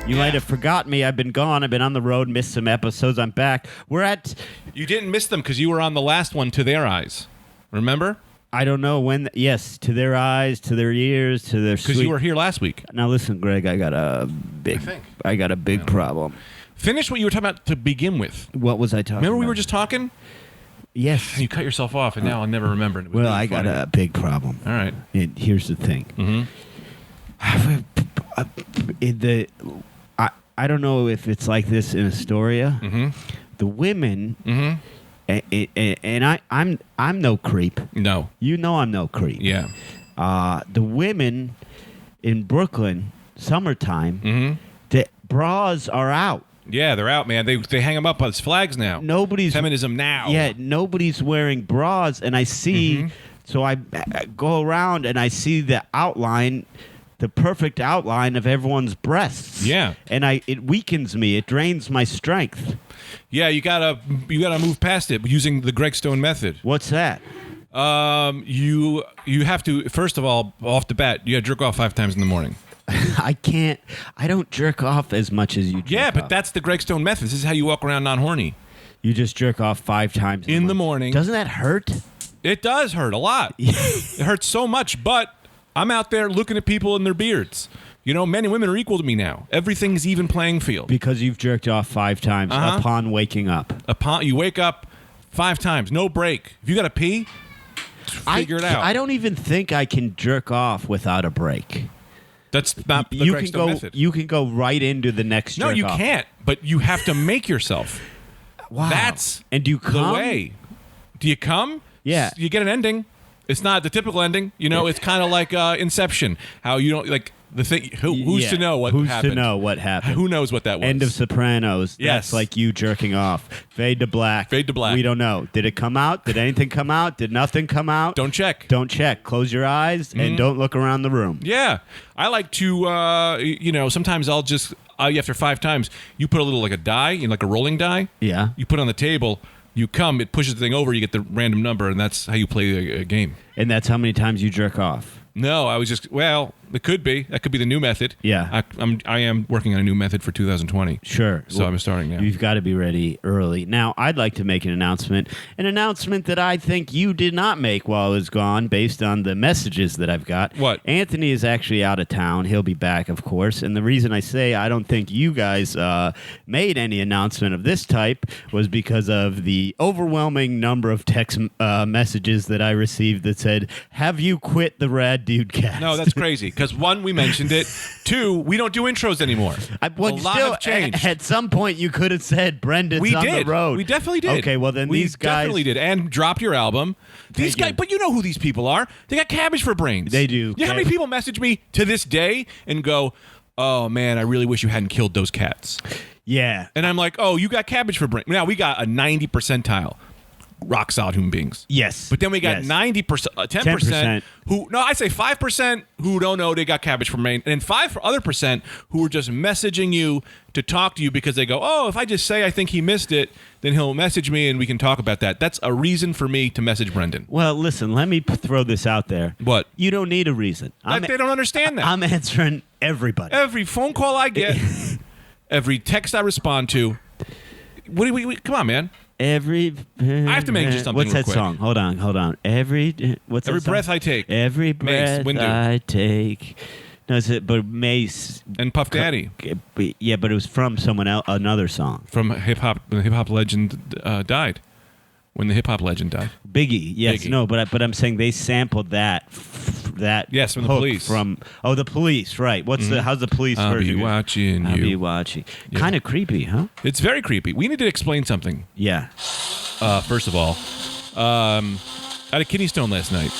You might have forgotten me. I've been gone. I've been on the road, missed some episodes. I'm back. You didn't miss them because you were on the last one, To Their Eyes. Remember? I don't know when. Yes, to their eyes, to their ears, to their. Because you were here last week. Now listen, Greg. I got a big problem. Finish what you were talking about to begin with. What was I talking? Remember we about? were just talking? Yes. You cut yourself off, and now I'll never remember it. Well, I got a big problem. All right. And here's the thing. I don't know if it's like this in Astoria. The women, and I'm no creep. No. You know I'm no creep. Yeah. The women in Brooklyn, summertime, the bras are out. Yeah, they're out, man. They hang them up as flags now. Nobody's feminism now. Yeah, nobody's wearing bras, and I see. So I go around and I see the outline, the perfect outline of everyone's breasts. Yeah, and it weakens me. It drains my strength. Yeah, you gotta move past it using the Greg Stone method. What's that? You have to, first of all, off the bat, you gotta jerk off 5 times in the morning. I can't. I don't jerk off as much as you jerk Yeah, but off. that's the Greg Stone method. This is how you walk around non-horny. You just jerk off 5 times in the morning. Doesn't that hurt? It does hurt a lot. It hurts so much, but I'm out there looking at people in their beards. You know, men and women are equal to me now. Everything's even playing field. Because you've jerked off 5 times upon waking up. You wake up 5 times, no break. If you got to pee, figure it out. I don't even think I can jerk off without a break. That's not the Greg Stone method. You can go right into the next jerk No, you off. can't. But you have to make yourself. Wow. That's and do you come? the way. Do you come? Yeah. You get an ending. It's not the typical ending. You know, it's kind of like Inception. How you don't like the thing. Who's to know what happened? Who's to know what happened? Who knows what that was? End of Sopranos. Yes. That's like you jerking off. Fade to black. Fade to black. We don't know. Did it come out? Did anything come out? Did nothing come out? Don't check. Don't check. Close your eyes and don't look around the room. Yeah. I like to, sometimes I'll just, after 5 times, you put a little like a die, like a rolling die. Yeah. You put it on the table. You come, it pushes the thing over, you get the random number, and that's how you play a game. And that's how many times you jerk off. No, I was just, it could be. That could be the new method. Yeah. I am working on a new method for 2020. Sure. So I'm starting now. You've got to be ready early. Now, I'd like to make an announcement that I think you did not make while I was gone based on the messages that I've got. What? Anthony is actually out of town. He'll be back, of course. And the reason I say I don't think you guys made any announcement of this type was because of the overwhelming number of text messages that I received that said, "Have you quit the Rad Dude Cast?" No, that's crazy. Because 1, we mentioned it. 2, we don't do intros anymore. A lot have changed. At some point, you could have said Brendan's We on did. the road. We definitely did. Okay, well then we these guys definitely did, and dropped your album. These guys, but you know who these people are. They got cabbage for brains. They do. You know how many people message me to this day and go, "Oh man, I really wish you hadn't killed those cats." Yeah. And I'm like, "Oh, you got cabbage for brains." Now we got a 90 percentile. Rock solid human beings. Yes. But then we got 90%, 10% who, no, I say 5% who don't know they got cabbage for brain, and 5% who are just messaging you to talk to you because they go, "Oh, if I just say I think he missed it, then he'll message me and we can talk about that." That's a reason for me to message Brendan. Well, listen, let me throw this out there. What? You don't need a reason. They don't understand that. I'm answering everybody. Every phone call I get, every text I respond to. What do we come on, man. I have to make just something What's real that quick. song? Hold on. Every breath I take. Every breath Windu. I take. No, it's but Mace and Puff Daddy. Yeah, but it was from someone else, another song. From hip hop. When the hip hop legend died. When the hip hop legend died. Biggie. Yes. Biggie. No, but I'm saying they sampled that. Yes, from the hook Police. The Police. Right. How's the Police I'll version? be watching I'll you. be watching. Yeah. Kind of creepy, huh? It's very creepy. We need to explain something. Yeah. First of all, I had a kidney stone last night.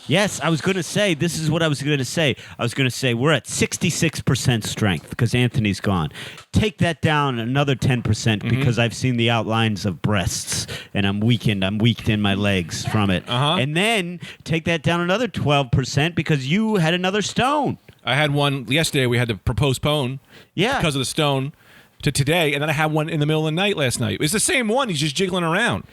Yes, I was going to say, this is what I was going to say. I was going to say we're at 66% strength because Anthony's gone. Take that down another 10% because I've seen the outlines of breasts and I'm weakened. I'm weak in my legs from it. And then take that down another 12% because you had another stone. I had one yesterday. We had to postpone because of the stone to today. And then I had one in the middle of the night last night. It's the same one. He's just jiggling around.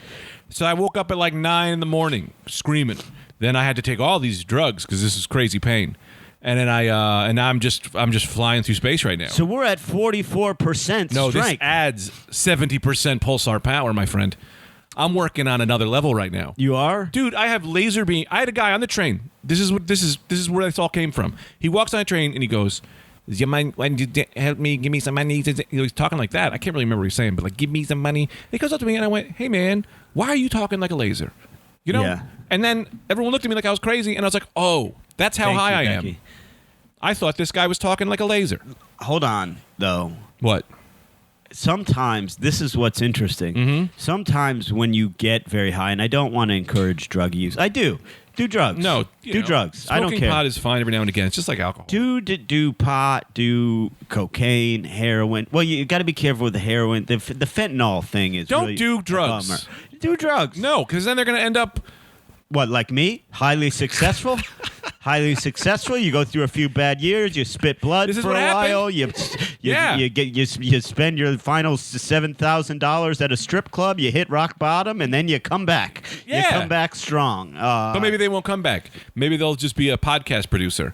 So I woke up at like 9 in the morning screaming. Then I had to take all these drugs because this is crazy pain. and then and now I'm just flying through space right now. So we're at 44% No, this strength. adds 70% pulsar power, my friend. I'm working on another level right now. You are? Dude, I have laser beam. I had a guy on the train. This is where this all came from. He walks on the train and he goes, "Is your mind? Why did you help me? Give me some money." He's talking like that. I can't really remember what he's saying, but like, "Give me some money." He goes up to me and I went, "Hey man, why are you talking like a laser?" You know? Yeah. And then everyone looked at me like I was crazy, and I was like, "Oh, that's how Thank high you, I am." Becky. I thought this guy was talking like a laser. Hold on, though. What? Sometimes, this is what's interesting. Mm-hmm. Sometimes when you get very high, and I don't want to encourage drug use. I do. Do drugs. No, do drugs. I don't Smoking care. pot is fine every now and again. It's just like alcohol. Do pot, do cocaine, heroin. Well, you got to be careful with the heroin. The fentanyl thing is Don't really do a drugs. bummer. Do drugs. No, because then they're going to end up. What, like me? Highly successful? Highly successful. You go through a few bad years. You spit blood This is for what a happened. while. Yeah. You spend your final $7,000 at a strip club. You hit rock bottom, and then you come back. You Yeah. come back strong. But maybe they won't come back. Maybe they'll just be a podcast producer.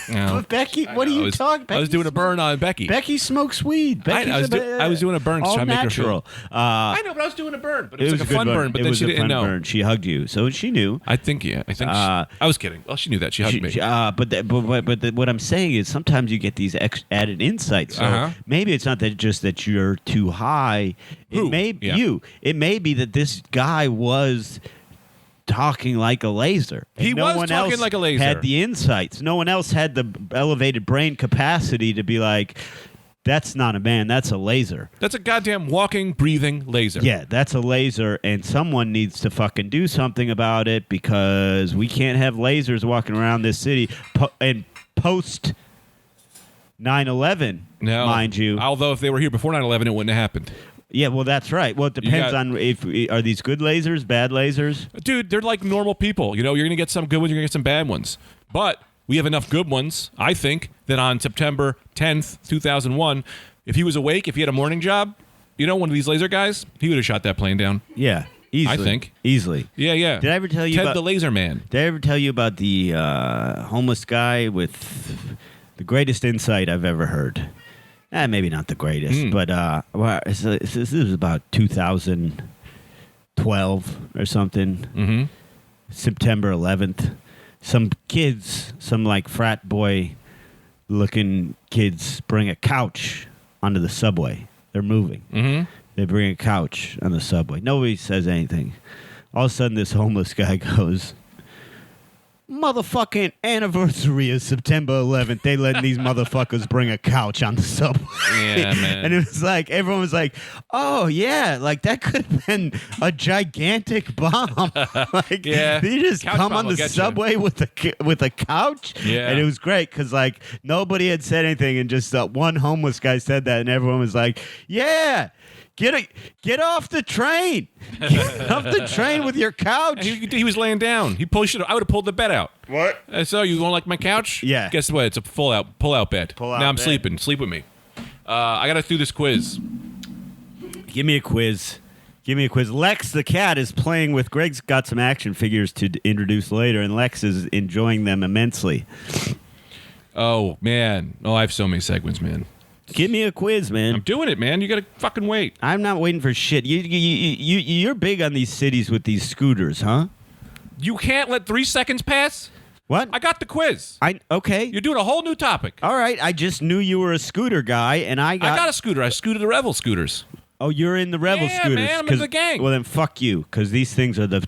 No. But Becky, what are you talking? I was doing a burn on Becky. Becky smokes weed. I was doing a burn to all try to make her natural. feel. I know, but I was doing a burn. But it was like a good fun burn. But it then was she a didn't fun know. burn. She hugged you, so she knew. I think I was kidding. Well, she knew that. She hugged me. But what I'm saying is sometimes you get these added insights. So Uh-huh. maybe it's not that just that you're too high. Who? It may Yeah. you. It may be that this guy was talking like a laser. And He no was one talking else like a laser. Had the insights. No one else had the elevated brain capacity to be like, that's not a man. That's a laser. That's a goddamn walking, breathing laser. Yeah, that's a laser, and someone needs to fucking do something about it because we can't have lasers walking around this city and post 9/11, No. mind you. Although if they were here before 9/11, it wouldn't have happened. Yeah, well, that's right. Well, it depends on if are these good lasers, bad lasers. Dude, they're like normal people. You know, you're going to get some good ones, you're going to get some bad ones. But we have enough good ones, I think, that on September 10th, 2001, if he was awake, if he had a morning job, you know, one of these laser guys, he would have shot that plane down. Yeah, easily. I think. Easily. Yeah, yeah. Did I ever tell you Ted about the Laser Man? Did I ever tell you about the homeless guy with the greatest insight I've ever heard? Maybe not the greatest, but this was about 2012 or something. Mm-hmm. September 11th. Some kids, some like frat boy looking kids, bring a couch onto the subway. They're moving. Mm-hmm. They bring a couch on the subway. Nobody says anything. All of a sudden, this homeless guy goes, "Motherfucking anniversary is September 11th. They letting these motherfuckers bring a couch on the subway." Yeah, man. And it was like, everyone was like, "Oh, yeah, like that could have been a gigantic bomb." Like, Yeah. they just Couch come bomb on will the get you. subway with a couch. Yeah. And it was great because, like, nobody had said anything. And just one homeless guy said that. And everyone was like, "Yeah. Get off the train. Get off the train with your couch." He was laying down. I would have pulled the bed out. What? So you don't like my couch? Yeah. Guess what? It's a pull out bed. Pull-out now I'm bed. sleeping. Sleep with me. I got to do this quiz. Give me a quiz. Lex the cat is playing with. Greg's got some action figures to introduce later, and Lex is enjoying them immensely. Oh man. Oh, I have so many segments, man. Give me a quiz, I'm man. doing it, man. You got to fucking wait. I'm not waiting for shit. You're big on these cities with these scooters, huh? You can't let 3 seconds pass. What? I got the quiz. Okay. You're doing a whole new topic. All right. I just knew you were a scooter guy, and I I got a scooter. I scooted the Revel scooters. Oh, you're in the Rebel Yeah, scooters. man, I'm in 'cause- the gang. Well, then fuck you, because these things are the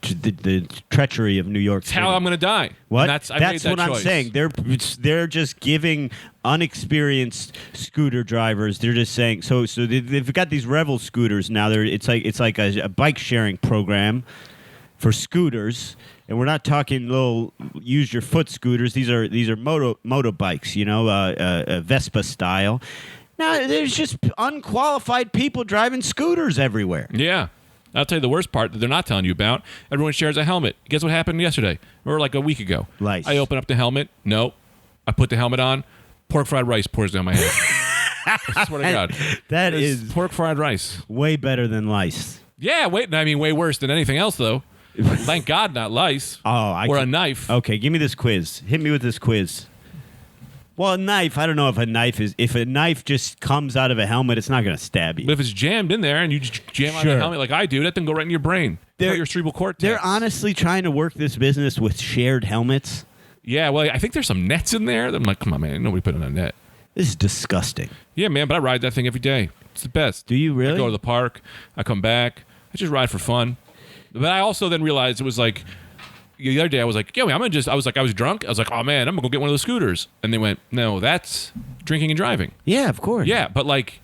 treachery of New York It's City. how I'm going to die. What? And I made that what I'm choice. saying. They're just giving unexperienced scooter drivers. They're just saying so they've got these Revel scooters now. It's like a bike sharing program for scooters. And we're not talking little use your foot scooters. These are motorbikes, you know, Vespa style. Now there's just unqualified people driving scooters everywhere. Yeah. I'll tell you the worst part that they're not telling you about. Everyone shares a helmet. Guess what happened yesterday? Or like a week ago. Lice. I open up the helmet. No. I put the helmet on. Pork fried rice pours down my head. I swear to God. That It's is pork fried rice. way better than lice. Yeah, way worse than anything else, though. Thank God, not lice. Or a knife. Okay, give me this quiz. Hit me with this quiz. Well, a knife, I don't know if a knife just comes out of a helmet, it's not going to stab you. But if it's jammed in there and you just jam out of the helmet like I do, that thing go right in your brain. Your cerebral cortex. They're honestly trying to work this business with shared helmets. Yeah, well, I think there's some nets in there. I'm like, come on, man, nobody put in a net. This is disgusting. Yeah, man, but I ride that thing every day. It's the best. Do you really? I go to the park. I come back. I just ride for fun. But I also then realized it was like, the other day I was like, yeah, I was drunk. I was like, oh man, I'm gonna go get one of those scooters. And they went, no, that's drinking and driving. Yeah, of course. Yeah, but like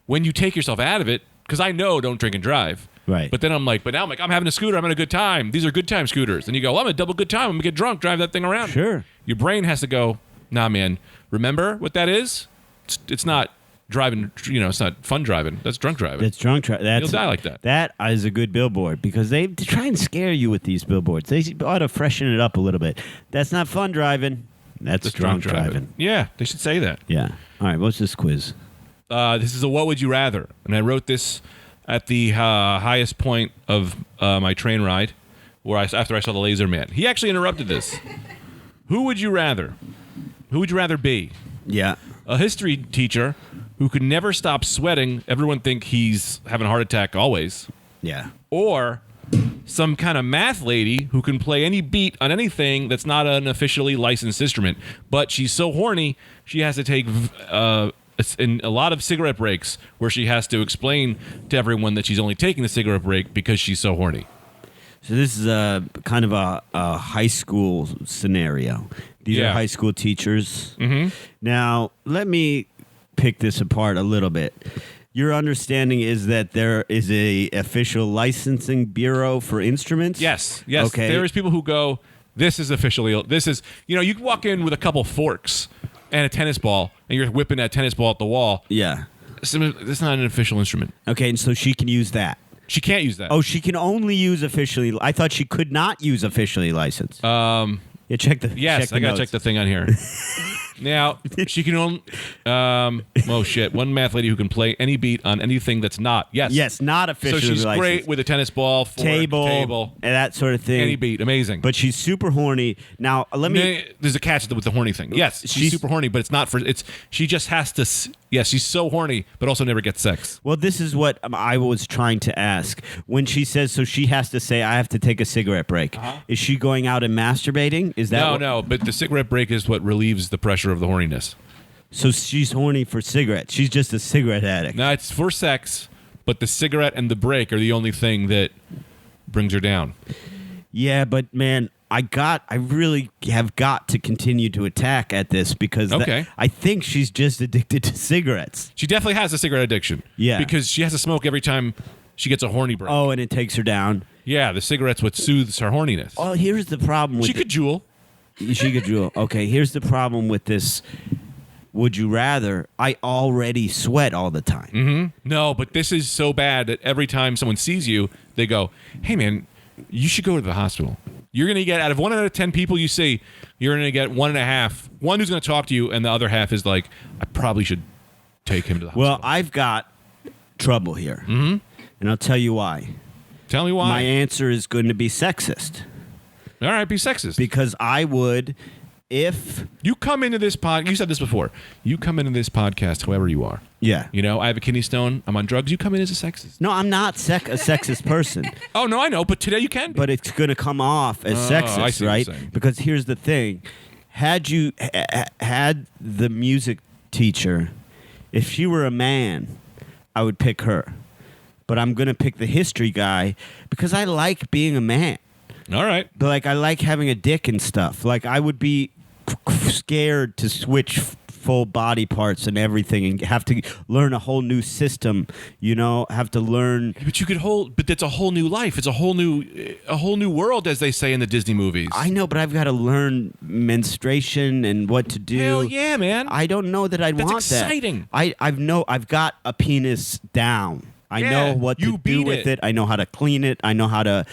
when you take yourself out of it, because I know don't drink and drive. Right. But then I'm having a scooter. I'm having a good time. These are good time scooters. And you go, well, I'm a double good time. I'm gonna get drunk, drive that thing around. Sure. Your brain has to go, nah, man. Remember what that is? It's not driving. It's not fun driving. That's drunk driving. That's drunk driving. You'll die like that. That is a good billboard because they try and scare you with these billboards. They ought to freshen it up a little bit. That's not fun driving. That's drunk driving. Yeah, they should say that. Yeah. All right. What's this quiz? This is a what would you rather, and I wrote this at the highest point of my train ride, after I saw the Laser Man. He actually interrupted this. Who would you rather? Who would you rather be? Yeah. A history teacher who could never stop sweating. Everyone think he's having a heart attack always. Yeah. Or some kind of math lady who can play any beat on anything that's not an officially licensed instrument. But she's so horny, she has to take in a lot of cigarette breaks where she has to explain to everyone that she's only taking the cigarette break because she's so horny. So this is a kind of a high school scenario. These are high school teachers. Mm-hmm. Now, let me pick this apart a little bit. Your understanding is that there is a official licensing bureau for instruments? Yes. Okay. There is people who go, this is, you can walk in with a couple forks and a tennis ball, and you're whipping that tennis ball at the wall. Yeah. That's not an official instrument. Okay, and so she can use that. She can't use that. Oh, she can only use officially. I thought she could not use officially licensed. Yeah, check the. Yes, check the I gotta notes. check the thing on here. Now she can only. Oh shit! One math lady who can play any beat on anything that's not. Yes. Yes, not officially So she's licensed. great with a tennis ball, fork, table, and that sort of thing. any beat, amazing. But she's super horny. Now, let me. There's a catch with the horny thing. Yes, she's super horny, but it's not for. She just has to. Yes, she's so horny, but also never gets sex. Well, this is what I was trying to ask. When she says, so she has to say, I have to take a cigarette break. Is she going out and masturbating? Is that No, but the cigarette break is what relieves the pressure of the horniness. So she's horny for cigarettes. She's just a cigarette addict. No, it's for sex, but the cigarette and the break are the only thing that brings her down. Yeah, but man, I really have got to continue to attack at this because I think she's just addicted to cigarettes. She definitely has a cigarette addiction. Yeah. Because she has to smoke every time she gets a horny break. Oh, and it takes her down. Yeah, the cigarette's what soothes her horniness. Oh, here's the problem with She could jewel. She could jewel. Okay, here's the problem with this. Would you rather? I already sweat all the time. Mm-hmm. No, but this is so bad that every time someone sees you, they go, hey, man, you should go to the hospital. You're going to get, out of 1 out of 10 people you see, you're going to get 1.5. One who's going to talk to you, and the other half is like, I probably should take him to the hospital. Well, I've got trouble here. Mm-hmm. And I'll tell you why. Tell me why. My answer is going to be sexist. All right, be sexist. Because I would, if... You come into this podcast, you said this before, you come into this podcast however you are. Yeah. You know, I have a kidney stone, I'm on drugs, you come in as a sexist. No, I'm not a sexist person. Oh, no, I know, but today you can be. But it's going to come off as I see sexist, what you're right? saying. Because here's the thing. Had you had the music teacher, if she were a man, I would pick her. But I'm going to pick the history guy because I like being a man. All right. But like I like having a dick and stuff. Like I would be scared to switch full body parts and everything and have to learn a whole new system, have to learn. But you could but that's a whole new life. It's a whole new world, as they say in the Disney movies. I know, but I've got to learn menstruation and what to do. Hell yeah, man. I don't know that I'd want That's exciting. that. I've got a penis down. I know what to do with it. I know how to clean it. I know how to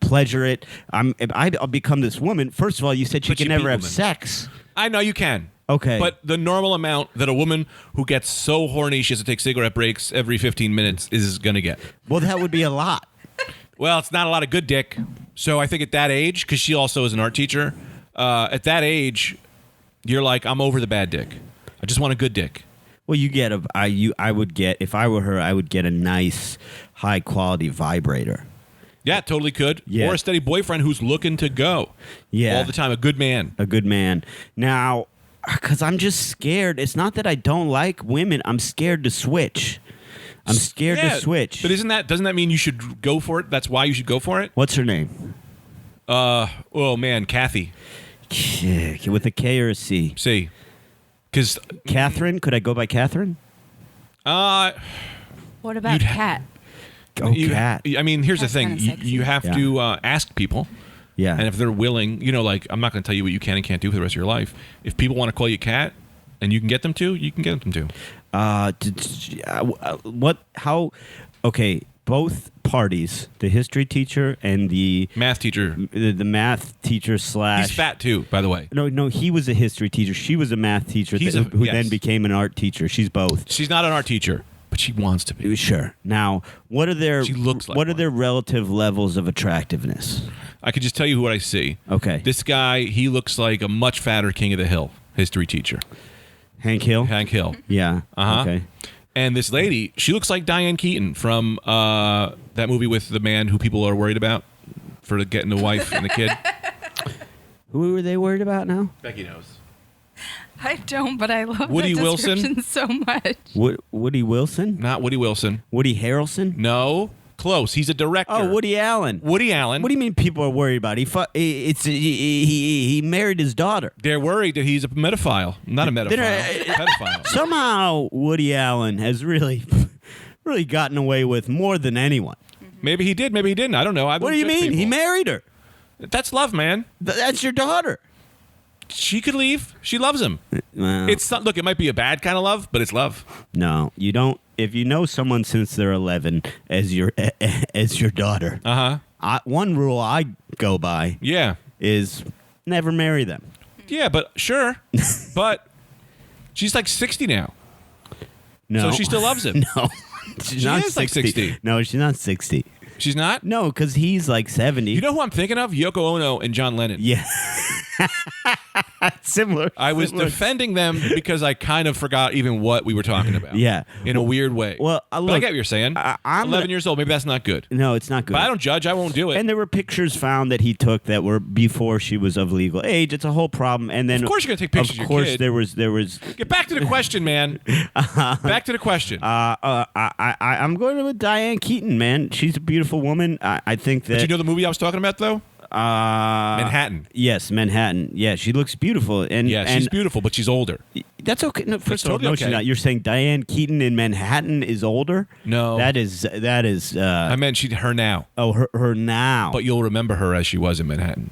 pleasure it. I'll become this woman. First of all, you said she can never have sex. I know you can. Okay. But the normal amount that a woman who gets so horny she has to take cigarette breaks every 15 minutes is going to get. Well, that would be a lot. Well, it's not a lot of good dick. So I think at that age, because she also is an art teacher, at that age, you're like, I'm over the bad dick. I just want a good dick. Well, you get I would get, if I were her, I would get a nice, high quality vibrator. Yeah, totally could. Yeah. Or a steady boyfriend who's looking to go. Yeah. All the time. A good man. A good man. Now, because I'm just scared. It's not that I don't like women. I'm scared to switch. I'm scared to switch. But doesn't that mean you should go for it? That's why you should go for it? What's her name? Oh man, Kathy. With a K or a C? See. Because Catherine? Could I go by Catherine? What about Cat? Oh, Cat. I mean, here's That's the thing. kinda You, sexy. you have to ask people. Yeah. And if they're willing, like, I'm not going to tell you what you can and can't do for the rest of your life. If people want to call you Cat and you can get them to, you can get them to. Okay, both parties, the history teacher and the Math teacher. the math teacher slash. He's fat too, by the way. No, he was a history teacher. She was a math teacher Yes. who then became an art teacher. She's both. She's not an art teacher, but she wants to be. Sure. Now, what are their She looks like what are one. their relative levels of attractiveness? I could just tell you what I see. Okay. This guy, he looks like a much fatter King of the Hill history teacher. Hank Hill? Hank Hill. Yeah. Uh-huh. Okay. And this lady, she looks like Diane Keaton from that movie with the man who people are worried about for getting the wife and the kid. Who were they worried about now? Becky knows. I don't, but I love Woody that Wilson? description so much. Woody Wilson? Not Woody Wilson. Woody Harrelson? No. Close. He's a director. Oh, Woody Allen. Woody Allen. What do you mean people are worried about? He married his daughter. They're worried that he's a pedophile. Not a pedophile. Pedophile. Somehow Woody Allen has really gotten away with more than anyone. Maybe he did. Maybe he didn't. I don't know. What do you mean? He married her. That's love, man. That's your daughter. She could leave. She loves him. Well, It's not, look, it might be a bad kind of love, but it's love. no, you don't. If you know someone since they're 11 as your daughter, one rule I go by Yeah. is never marry them. Yeah, but sure. But she's like 60 now. No, So she still loves him. No, she's She not is like 60. No, she's not 60. She's not? No, because he's like 70. You know who I'm thinking of? Yoko Ono and John Lennon. Yeah. Similar. I was Similar. defending them because I kind of forgot even what we were talking about. Yeah. In a weird way. Well, but I look, get what you're saying. I'm 11 gonna- years old. Maybe that's not good. No, it's not good. But I don't judge. I won't do it. And there were pictures found that he took that were before she was of legal age. It's a whole problem. And then, Of course you're gonna take pictures of your course, kid. there was. Get back to the question, man. Back to the question. I'm going with Diane Keaton, man. She's a beautiful woman. I think that. Did you know the movie I was talking about, though? Manhattan. Yes, Manhattan. Yeah, she looks beautiful, and Yeah, she's beautiful, but she's older. That's okay. No, first of all, totally no, okay. she's not. You're saying Diane Keaton in Manhattan is older? No. that is. I meant her now. Oh, her now. But you'll remember her as she was in Manhattan.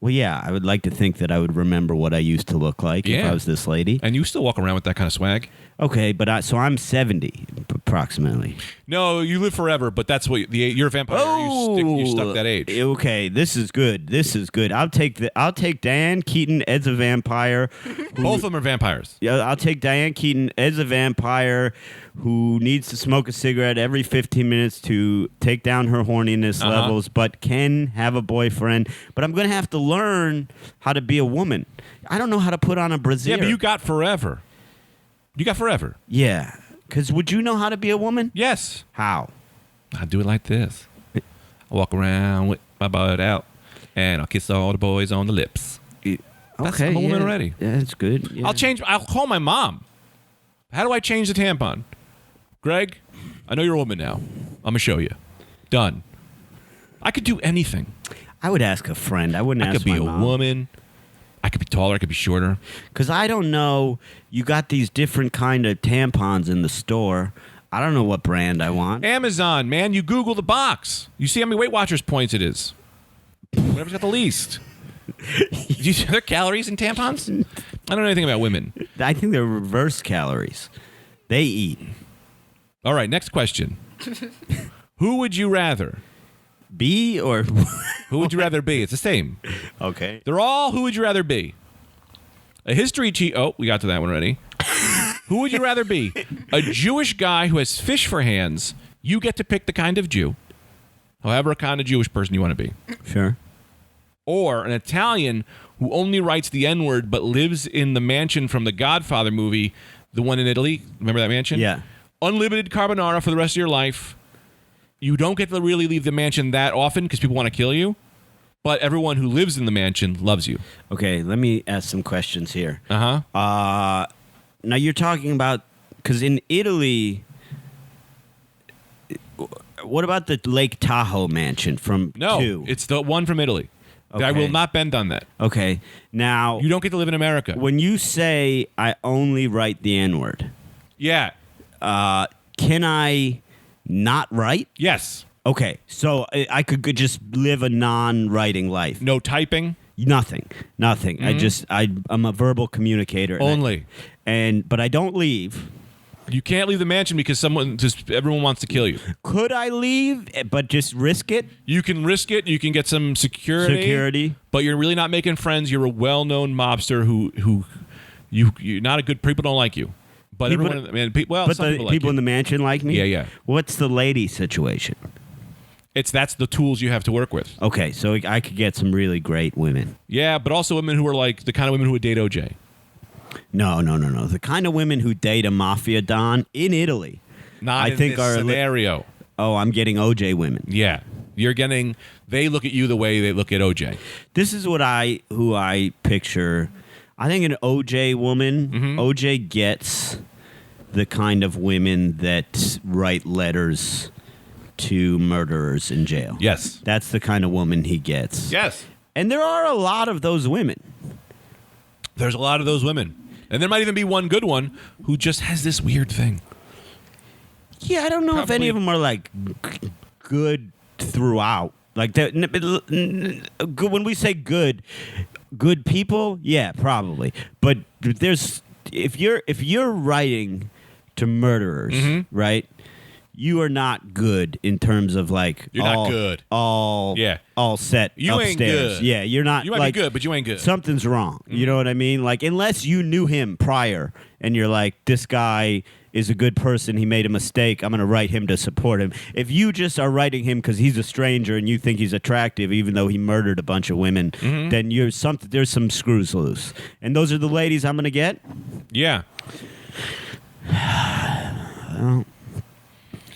Well, yeah, I would like to think that I would remember what I used to look like if Yeah. I was this lady. And you still walk around with that kind of swag. Okay, but so I'm 70 approximately. No, you live forever, but that's what you're a vampire. You stuck that age. Okay, this is good. This is good. I'll take Diane Keaton as a vampire. Both of them are vampires. Yeah, I'll take Diane Keaton as a vampire who needs to smoke a cigarette every 15 minutes to take down her horniness levels, but can have a boyfriend. But I'm going to have to learn how to be a woman. I don't know how to put on a brassiere. Yeah, but you got forever. You got forever. Yeah, because would you know how to be a woman? Yes. How? I do it like this. I walk around with my butt out, and I'll kiss all the boys on the lips. Okay, I'm a woman yeah. already. Yeah, that's good. Yeah. I'll call my mom. How do I change the tampon? Greg, I know you're a woman now. I'm going to show you. Done. I could do anything. I would ask a friend. I wouldn't I ask could be my a mom. woman. I could be taller. I could be shorter. Because I don't know. You got these different kind of tampons in the store. I don't know what brand I want. Amazon, man. You Google the box. You see how many Weight Watchers points it is. Whatever's got the least. Do you see other calories in tampons? I don't know anything about women. I think they're reverse calories. They eat. All right, next question. Who would you rather? Be or Who would you rather be? It's the same. okay. They're all who would you rather be? A history Oh, we got to that one already. Who would you rather be? A Jewish guy who has fish for hands. You get to pick the kind of Jew. however kind of Jewish person you want to be. Sure. Or an Italian who only writes the N-word but lives in the mansion from the Godfather movie, the one in Italy. Remember that mansion? Yeah. Unlimited carbonara for the rest of your life. You don't get to really leave the mansion that often because people want to kill you. But everyone who lives in the mansion loves you. Okay, let me ask some questions here. Uh-huh. Now you're talking about, because in Italy, what about the Lake Tahoe mansion from No, 2? it's the one from Italy. I Okay. will not bend on that. Okay, now You don't get to live in America. when you say I only write the N-word, Yeah. can I not write? Yes. Okay, so I could just live a non-writing life. No typing. Nothing. I'm a verbal communicator. and Only. but I don't leave. You can't leave the mansion because everyone wants to kill you. Could I leave, but just risk it? You can risk it. You can get some security. But you're really not making friends. You're a well-known mobster who you're not a good. People don't like you. But People- everyone, I mean, well, But some the people like people you. in the mansion like me? Yeah, yeah. What's the lady situation? That's the tools you have to work with. Okay, so I could get some really great women. Yeah, but also women who are like the kind of women who would date OJ. No. The kind of women who date a mafia don in Italy. Not I in think this are scenario. I'm getting OJ women. Yeah, they look at you the way they look at OJ. This is who I picture. I think an OJ woman, Mm-hmm. OJ gets the kind of women that write letters to murderers in jail. Yes. That's the kind of woman he gets. Yes. And there are a lot of those women. There's a lot of those women. And there might even be one good one who just has this weird thing. Yeah, I don't know if any Probably- of them are like good throughout. Like that. Good. When we say good people, yeah, probably. But if you're writing to murderers, Mm-hmm. right? You are not good in terms of like You're not good. All set. You upstairs. ain't good. Yeah, you're not. You might like, be good, but you ain't good. Something's wrong. You know what I mean? Like unless you knew him prior and you're like, this guy is a good person. He made a mistake. I'm going to write him to support him. If you just are writing him because he's a stranger and you think he's attractive, even though he murdered a bunch of women, then there's some screws loose. And those are the ladies I'm going to get. Yeah.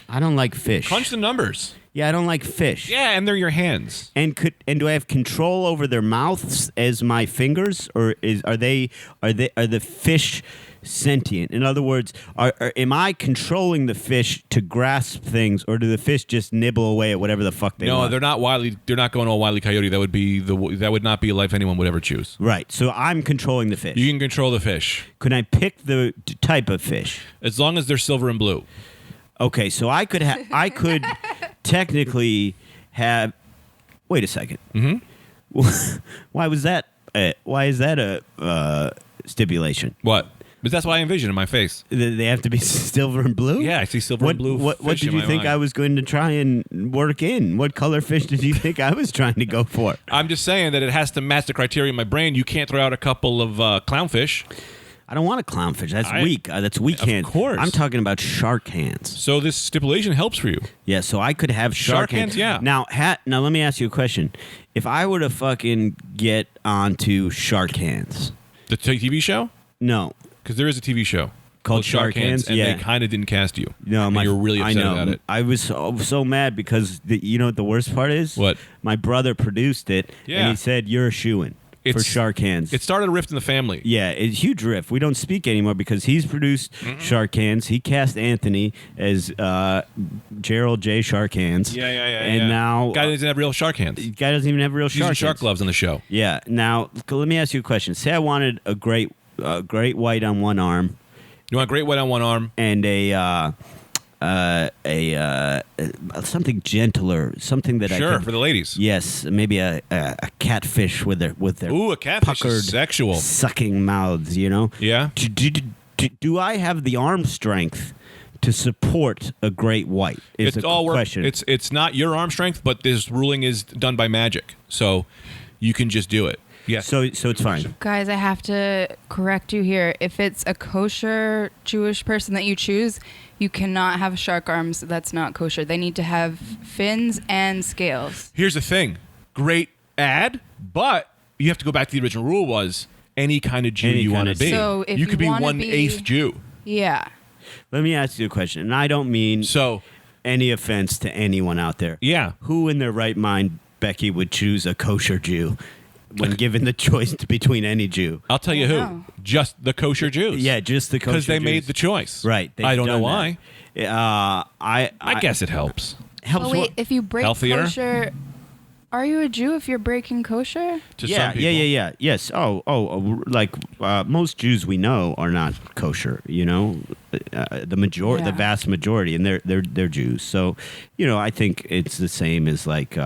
I don't like fish. Crunch the numbers. Yeah, I don't like fish. Yeah, and they're your hands. And do I have control over their mouths as my fingers, or are the fish sentient? In other words, am I controlling the fish to grasp things, or do the fish just nibble away at whatever the fuck they want? No, they're not wily. They're not going all Wile E. Coyote. That would not be a life anyone would ever choose. Right. So I'm controlling the fish. You can control the fish Could I pick the type of fish? as long as they're silver and blue. Okay, so I could technically have. Wait a second. Mm-hmm. Why was that? Why is that a stipulation? What? But that's what I envision in my face. They have to be silver and blue? Yeah, I see silver and blue. What fish did in you my think mind. I was going to try and work in? What color fish did you think I was trying to go for? I'm just saying that it has to match the criteria in my brain. You can't throw out a couple of clownfish. I don't want a clownfish. That's weak. That's weak Of hands. course. I'm talking about shark hands. So this stipulation helps for you. Yeah, so I could have shark hands. Yeah. Now, let me ask you a question. If I were to fucking get onto Shark Hands, The TV show? no, Because there is a TV show Called Shark Hands? and Yeah. they kind of didn't cast you. no, and you're really upset I know. about it. I was so mad because you know what the worst part is? What? My brother produced it, Yeah. and he said you're a shoo-in for It's- Shark Hands. It started a rift in the family. Yeah, it's a huge riff. We don't speak anymore because he's produced Shark Hands. He cast Anthony as Gerald J. Shark Hands. Yeah. And now guy doesn't have real shark hands. the guy doesn't even have real He's using shark shark hands. gloves on the show. Yeah. Now let me ask you a question. Say I wanted a great white on one arm You want great white on one arm? and something gentler, something that I Sure, could. for the ladies. Yes, maybe a catfish with their Ooh, a catfish puckered, is sexual. sucking mouths. You know. Yeah. Do I have the arm strength to support a great white? Is It's the all work. question. It's not your arm strength, but this ruling is done by magic, so you can just do it. Yes. so it's fine. Guys, I have to correct you here. If it's a kosher Jewish person that you choose, You cannot have shark arms. That's not kosher. They need to have fins and scales. Here's the thing. Great ad, but you have to go back to the original rule was any kind of Jew Any you kind want to of be. So if you you could be wanna 1/8 be- Jew. Yeah. Let me ask you a question, and I don't mean So, any offense to anyone out there. yeah. Who in their right mind, Becky, would choose a kosher Jew when given the choice between any Jew? I'll tell you who. know. Just the kosher Jews. Yeah, just the kosher Because they Jews. made the choice. Right. they've I don't know done why. that. I guess it helps. helps. Oh wait, what- if you break Healthier? kosher, are you a Jew if you're breaking kosher? To yeah, some people. yeah. Yes. Like most Jews we know are not kosher. You know, the Yeah. vast majority, and they're Jews. So, I think it's the same as like.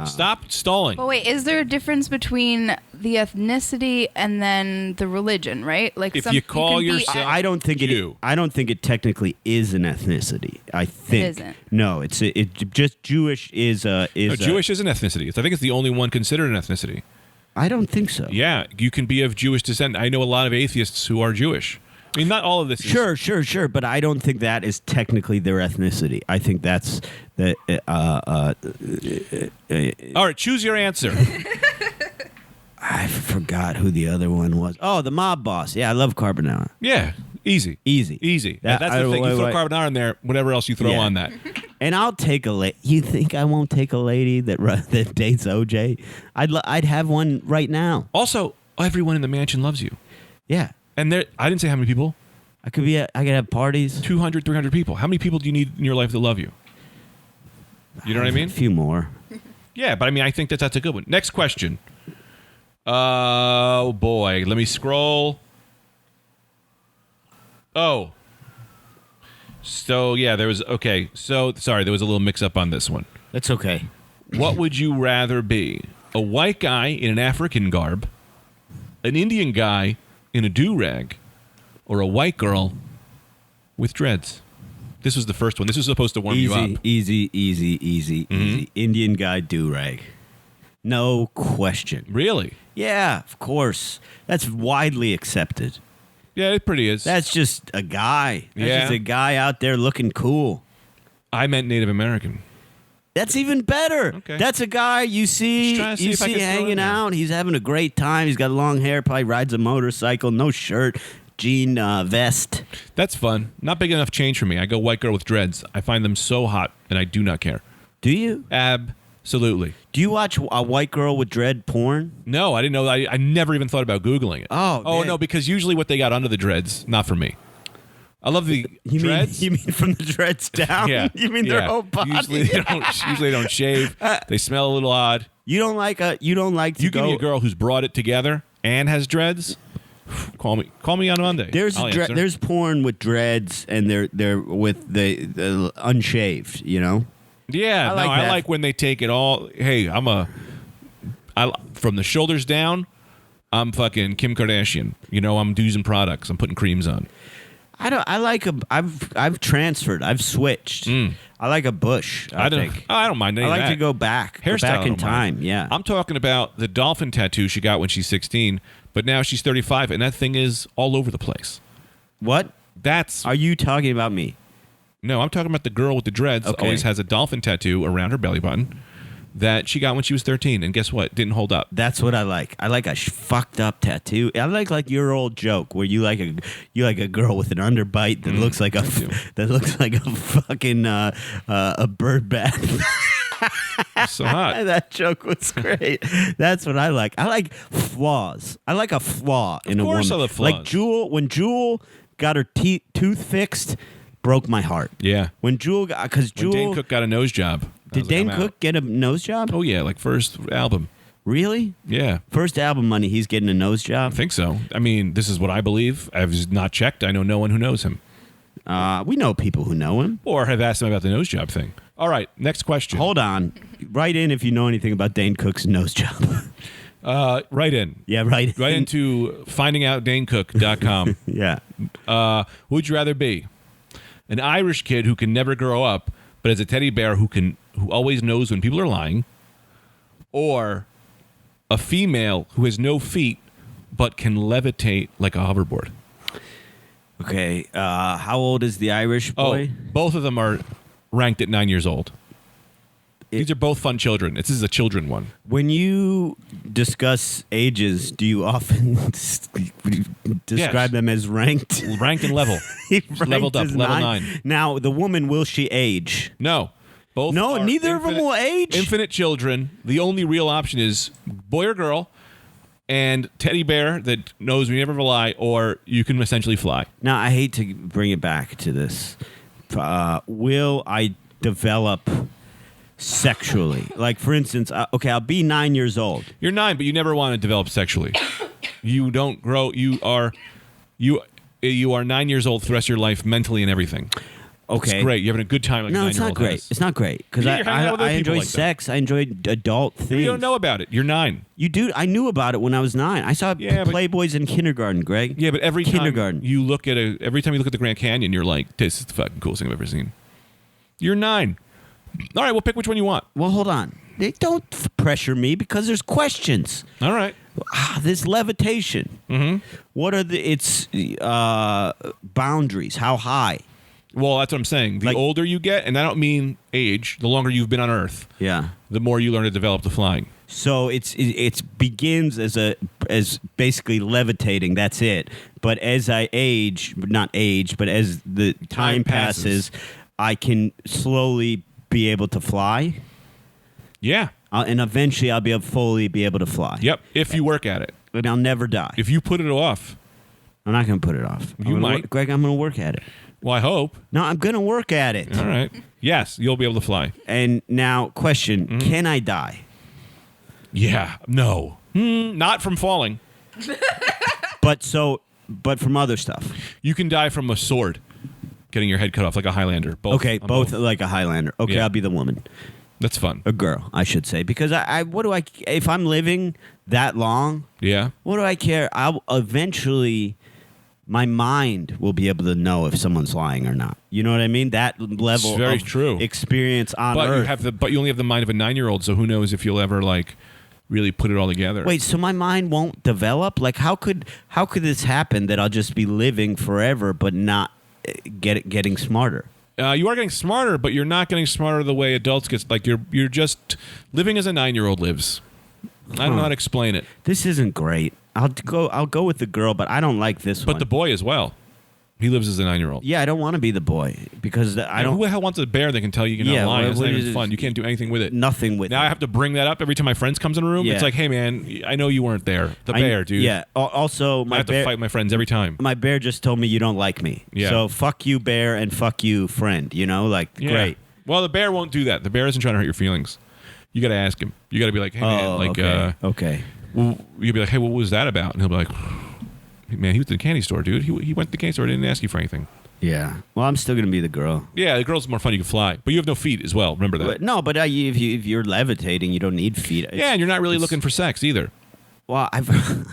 Stop stalling. But wait, is there a difference between the ethnicity and then the religion? Right? Like If you call can be- yourself- I don't think Jew. I don't think it technically is an ethnicity. I think isn't. No, it just Jewish is No, a, Jewish is an ethnicity. I think it's the only one considered an ethnicity. I don't think so. Yeah, you can be of Jewish descent. I know a lot of atheists who are Jewish. I mean, not all of this is... Sure, but I don't think that is technically their ethnicity. I think that's the. All right, choose your answer. I forgot who the other one was. Oh, the mob boss. Yeah, I love carbonara. Yeah, easy. Easy. That's the thing. You throw carbonara in there, whatever else you throw Yeah. on that. And I'll take a lady. You think I won't take a lady that dates OJ? I'd have one right now. Also, everyone in the mansion loves you. Yeah, And there, I didn't say how many people. I could have parties. 200, 300 people. How many people do you need in your life that love you? You know what I A mean? few more. Yeah, but I mean, I think that's a good one. Next question. Oh, boy. Let me scroll. Oh. So, yeah, there was... Okay, so, sorry, there was a little mix-up on this one. That's okay. What would you rather be? A white guy in an African garb, an Indian guy in a do-rag, or a white girl with dreads? This was the first one. This was supposed to warm you up. Easy. Indian guy do-rag. No question. Really? Yeah, of course. That's widely accepted. Yeah, it pretty is. That's just a guy. That's Yeah. just a guy out there looking cool. I meant Native American. That's even better. Okay. That's a guy you see, Just trying to see if I can throw it in hanging there. out. He's having a great time. He's got long hair, probably rides a motorcycle, no shirt, jean vest. That's fun. Not big enough change for me. I go white girl with dreads. I find them so hot, and I do not care. Do you? Absolutely. Do you watch a white girl with dread porn? No, I didn't know. I never even thought about Googling it. Oh, man. no, because usually what they got under the dreads, not for me. I love the dreads. You mean from the dreads down? Yeah. You mean their yeah. whole body? Usually they don't shave. They smell a little odd. You don't like to You give go. me a girl who's brought it together and has dreads. Call me on Monday. I'll answer. There's porn with dreads and they're with the unshaved. You know. Yeah, I like I that. like when they take it all. Hey, from the shoulders down. I'm fucking Kim Kardashian. You know, I'm using products. I'm putting creams on. I've transferred. I've switched. I like a bush. I think. I don't mind any I of like that. to go back. Hairstyle, back I in don't mind. time. Yeah. I'm talking about the dolphin tattoo she got when she's 16, but now she's 35, and that thing is all over the place. What That's are you talking about? Me? no, I'm talking about the girl with the dreads. Okay. Always has a dolphin tattoo around her belly button that she got when she was 13, and guess what? Didn't hold up. That's what I like. I like a fucked up tattoo. I like your old joke where you like a girl with an underbite that looks like a fucking a bird bath. So hot. That joke was great. That's what I like. I like flaws. I like a flaw in a woman. course I love flaws. Like when Jewel got her tooth fixed, broke my heart. Yeah. When Jewel got When Dane Cook got a nose job. I did was like, Dane I'm out. Cook get a nose job? Oh yeah, like first album. Really? Yeah. First album money, he's getting a nose job. I think so. I mean, this is what I believe. I've not checked. I know no one who knows him We know people who know him. or have asked him about the nose job thing. All right, next question. Hold on. Write in if you know anything about Dane Cook's nose job. Right in. Yeah, right. Right into findingoutdanecook.com. Yeah. Would you rather be an Irish kid who can never grow up, but is a teddy bear who always knows when people are lying, or a female who has no feet but can levitate like a hoverboard? Okay. How old is the Irish boy? Oh, both of them are ranked at 9 years old. These are both fun children. This is a children one. When you discuss ages, do you often describe them as ranked? Ranked and level. Leveled up, as level 9. Now, the woman, will she age? No. Both No, are neither of them will age. Infinite children. The only real option is boy or girl and teddy bear that knows we never lie, or you can essentially fly. Now, I hate to bring it back to this. Will I develop sexually? Like, for instance, okay, I'll be 9 years old. You're 9, but you never want to develop sexually. You don't grow. You are 9 years old for the rest of your life, mentally and everything. Okay, It's great. You're having a good time. Like No, a it's not 9-year-old great. has. It's not great because You're hanging out with other I people enjoy like that. sex. I enjoy adult things. You don't know about it. You're 9. You do. I knew about it when I was 9. I saw Yeah, but- Playboys in kindergarten, Greg. Yeah, but every Kindergarten. time you look at every time you look at the Grand Canyon, you're like, this is the fucking coolest thing I've ever seen. You're 9. All right, we'll pick which one you want. Well, hold on. Don't pressure me because there's questions. All right. This levitation. Mm-hmm. What are its boundaries? How high? Well, that's what I'm saying. The Like- older you get, and I don't mean age, the longer you've been on Earth, Yeah. the more you learn to develop the flying. So it begins as basically levitating. That's it. But as I age, not age, but as the time passes, I can slowly be able to fly, Yeah. and eventually I'll fully be able to fly. Yep. If you work at it. And I'll never die. If you put it off, I'm not going to put it off. You might. Greg, I'm going to work at it. well, I hope. No, I'm going to work at it. All right. Yes, you'll be able to fly. And now, question: Mm-hmm. can I die? Yeah. No. Not from falling. But from other stuff. You can die from a sword, getting your head cut off like a Highlander. Both, Okay, on both like a Highlander. Okay, Yeah. I'll be the woman. That's fun. A girl, I should say, because if I'm living that long, Yeah. what do I care? I'll eventually, my mind will be able to know if someone's lying or not. You know what I mean? That level It's very of true. experience on But Earth. you only have the mind of a 9-year-old, so who knows if you'll ever like really put it all together. Wait, so my mind won't develop? Like, how could this happen that I'll just be living forever but not getting smarter? You are getting smarter, but you're not getting smarter the way adults get. Like you're just living as a 9-year-old lives. I don't know how to explain it. This isn't great. I'll go with the girl, but I don't like this one. But the boy as well. He lives as a 9-year-old. Yeah, I don't want to be the boy because I don't. Who the hell wants a bear that can tell you're not Yeah, lying? what- It's not what even is- fun. You can't do anything with it. Nothing with Now it. I have to bring that up every time my friends comes in the room. Yeah. It's like, hey man, I know you weren't there. The bear, dude. Yeah. Also, I my have to bear. fight my friends every time. My bear just told me you don't like me. Yeah. So fuck you, bear, and fuck you, friend. You know, like Yeah. great. Well, the bear won't do that. The bear isn't trying to hurt your feelings. You got to ask him. You got to be like, hey man, like, okay. Okay. well, you'll be like, hey, what was that about? And he'll be like, man, he was at the candy store, dude. He went to the candy store. Didn't ask you for anything. Yeah. Well, I'm still gonna be the girl. Yeah, the girl's more fun. You can fly, but you have no feet as well. Remember that. But no, but if you're levitating, you don't need feet. Yeah, and you're not really looking for sex either. Well, I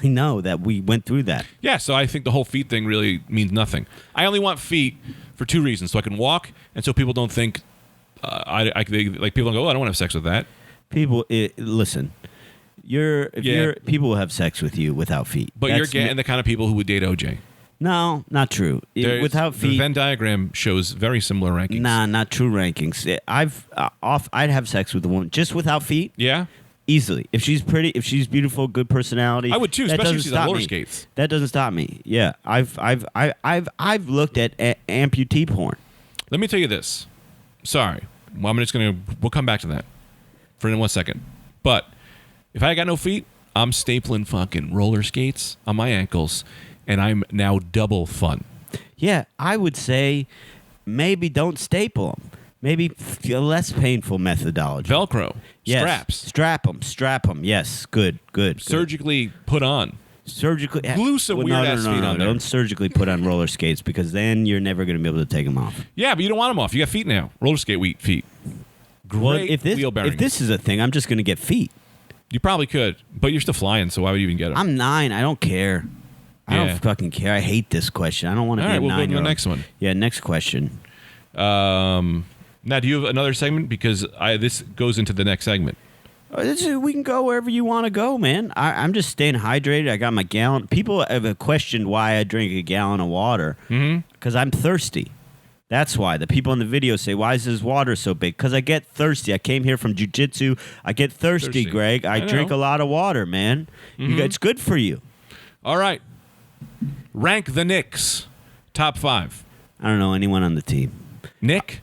know that we went through that. Yeah, so I think the whole feet thing really means nothing. I only want feet for 2 reasons: so I can walk, and so people don't think like people don't go, oh, I don't want to have sex with that. People, listen. You're people will have sex with you without feet. But you're getting the kind of people who would date OJ. No, not true. Without The feet. Venn diagram shows very similar rankings. Nah, not true rankings. I'd have sex with a woman just without feet Yeah. easily. If she's pretty, if she's beautiful, good personality. I would too, that especially if doesn't she's on stop roller me. skates. That doesn't stop me. Yeah, I've looked at amputee porn. Let me tell you this. Sorry. Well, we'll come back to that for in 1 second. But if I got no feet, I'm stapling fucking roller skates on my ankles, and I'm now double fun. Yeah, I would say maybe don't staple them. Maybe a less painful methodology. Velcro. Yes. Straps. Strap them. Yes, good. Surgically put on. Surgically Glue some no, weird-ass feet on there. Don't surgically put on roller skates because then you're never going to be able to take them off. Yeah, but you don't want them off. You got feet now. Roller skate feet. Great Well, wheel bearings. if this is a thing, I'm just going to get feet. You probably could, but you're still flying, so why would you even get them? I'm 9. I don't care. I Yeah. don't fucking care. I hate this question. I don't want to All be right, a we'll go to the 9-year-old. next one. Yeah, next question. Now, do you have another segment? Because this goes into the next segment. We can go wherever you want to go, man. I'm just staying hydrated. I got my gallon. People have questioned why I drink a gallon of water. Mm-hmm. Because I'm thirsty. That's why. The people in the video say, why is his water so big? Because I get thirsty. I came here from jiu-jitsu. I get thirsty, Greg. I drink a lot of water, man. It's good for you. All right. Rank the Knicks. Top 5. I don't know anyone on the team. Nick?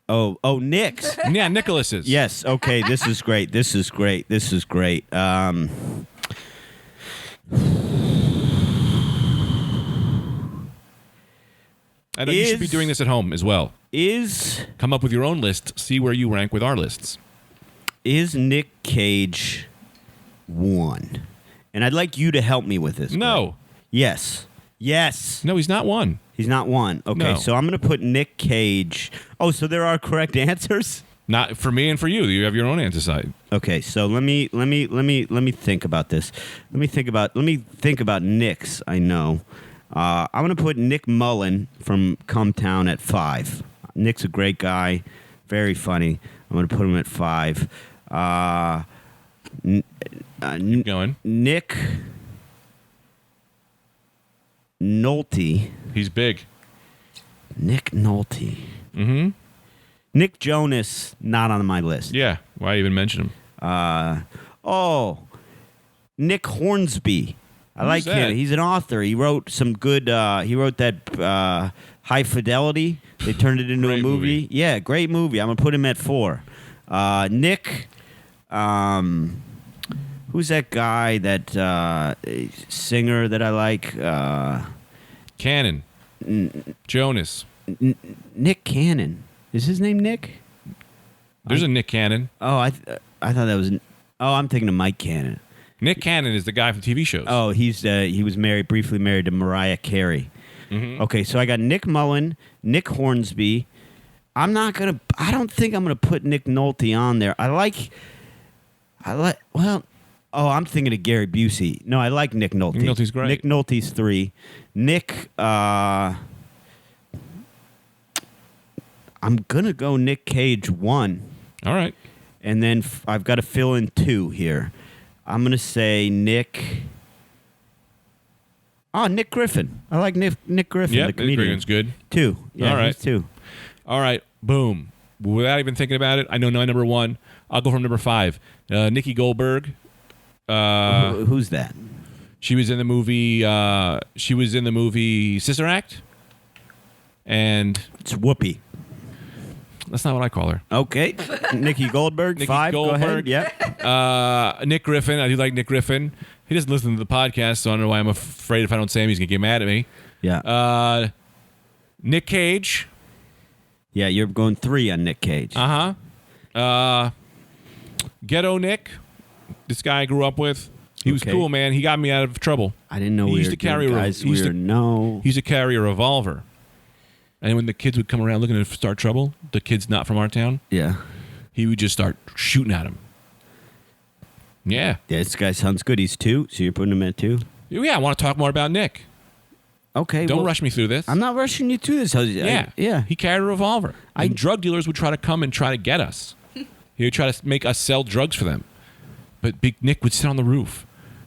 Oh, Knicks. Yeah, Nicholas is. Yes. Okay. This is great. This is great. This is great. I know you should be doing this at home as well. Come up with your own list. See where you rank with our lists. Is Nick Cage 1? And I'd like you to help me with this. No. Greg. Yes. Yes. No, he's not 1. He's not 1. Okay, No. so I'm going to put Nick Cage. Oh, so there are correct answers? Not for me and for you. You have your own answer side. Okay, so let me think about this. Let me think about Knicks. I know. I'm going to put Nick Mullen from Cumtown at 5. Nick's a great guy, very funny. I'm going to put him at 5. Keep going. Nick Nolte. He's big. Nick Nolte. Mm-hmm. Nick Jonas, not on my list. Yeah. Why even mention him? Nick Hornsby. I like that? him. He's an author. He wrote some good. He wrote that High Fidelity. They turned it into a Great movie. movie. Yeah, great movie. I'm gonna put him at 4. Nick. Who's that guy? That singer that I like? Cannon. Jonas. Nick Cannon. Is his name Nick? There's a Nick Cannon. Oh, I thought that was. Oh, I'm thinking of Mike Cannon. Nick Cannon is the guy from TV shows. Oh, he was briefly married to Mariah Carey. Mm-hmm. Okay, so I got Nick Mullen, Nick Hornsby. I don't think I'm gonna put Nick Nolte on there. I'm thinking of Gary Busey. No, I like Nick Nolte. Nick Nolte's great. Nick Nolte's 3. Nick, I'm gonna go Nick Cage 1, All right. and then I've got to fill in 2 here. I'm gonna say Nick. Oh, Nick Griffin. I like Nick Griffin, Yeah, the Nick comedian. Griffin's good. 2. Yeah, All right. he's 2. All right. Boom. Without even thinking about it, I know my number 1. I'll go from number 5. Nikki Goldberg. Who's that? She was in the movie. Sister Act. And It's Whoopi. that's not what I call her. Okay. Nikki Goldberg, Nikki 5. Goldberg. Go ahead. Yep. Nick Griffin. I do like Nick Griffin. He doesn't listen to the podcast, so I don't know why I'm afraid if I don't say him, he's going to get mad at me. Yeah. Nick Cage. Yeah, you're going 3 on Nick Cage. Ghetto Nick. This guy I grew up with. He was Okay. cool, man. He got me out of trouble. I didn't know he we used were to carry good a- guys. he used We to- were no. He used to carry a revolver. And when the kids would come around looking to start trouble, the kids not from our town, Yeah. he would just start shooting at them. Yeah. Yeah, this guy sounds good. He's 2, so you're putting him at 2. Yeah, I want to talk more about Nick. Okay. Don't well, rush me through this. I'm not rushing you through this. Yeah. He carried a revolver. And drug dealers would try to come and try to get us. He would try to make us sell drugs for them. But Big Nick would sit on the roof,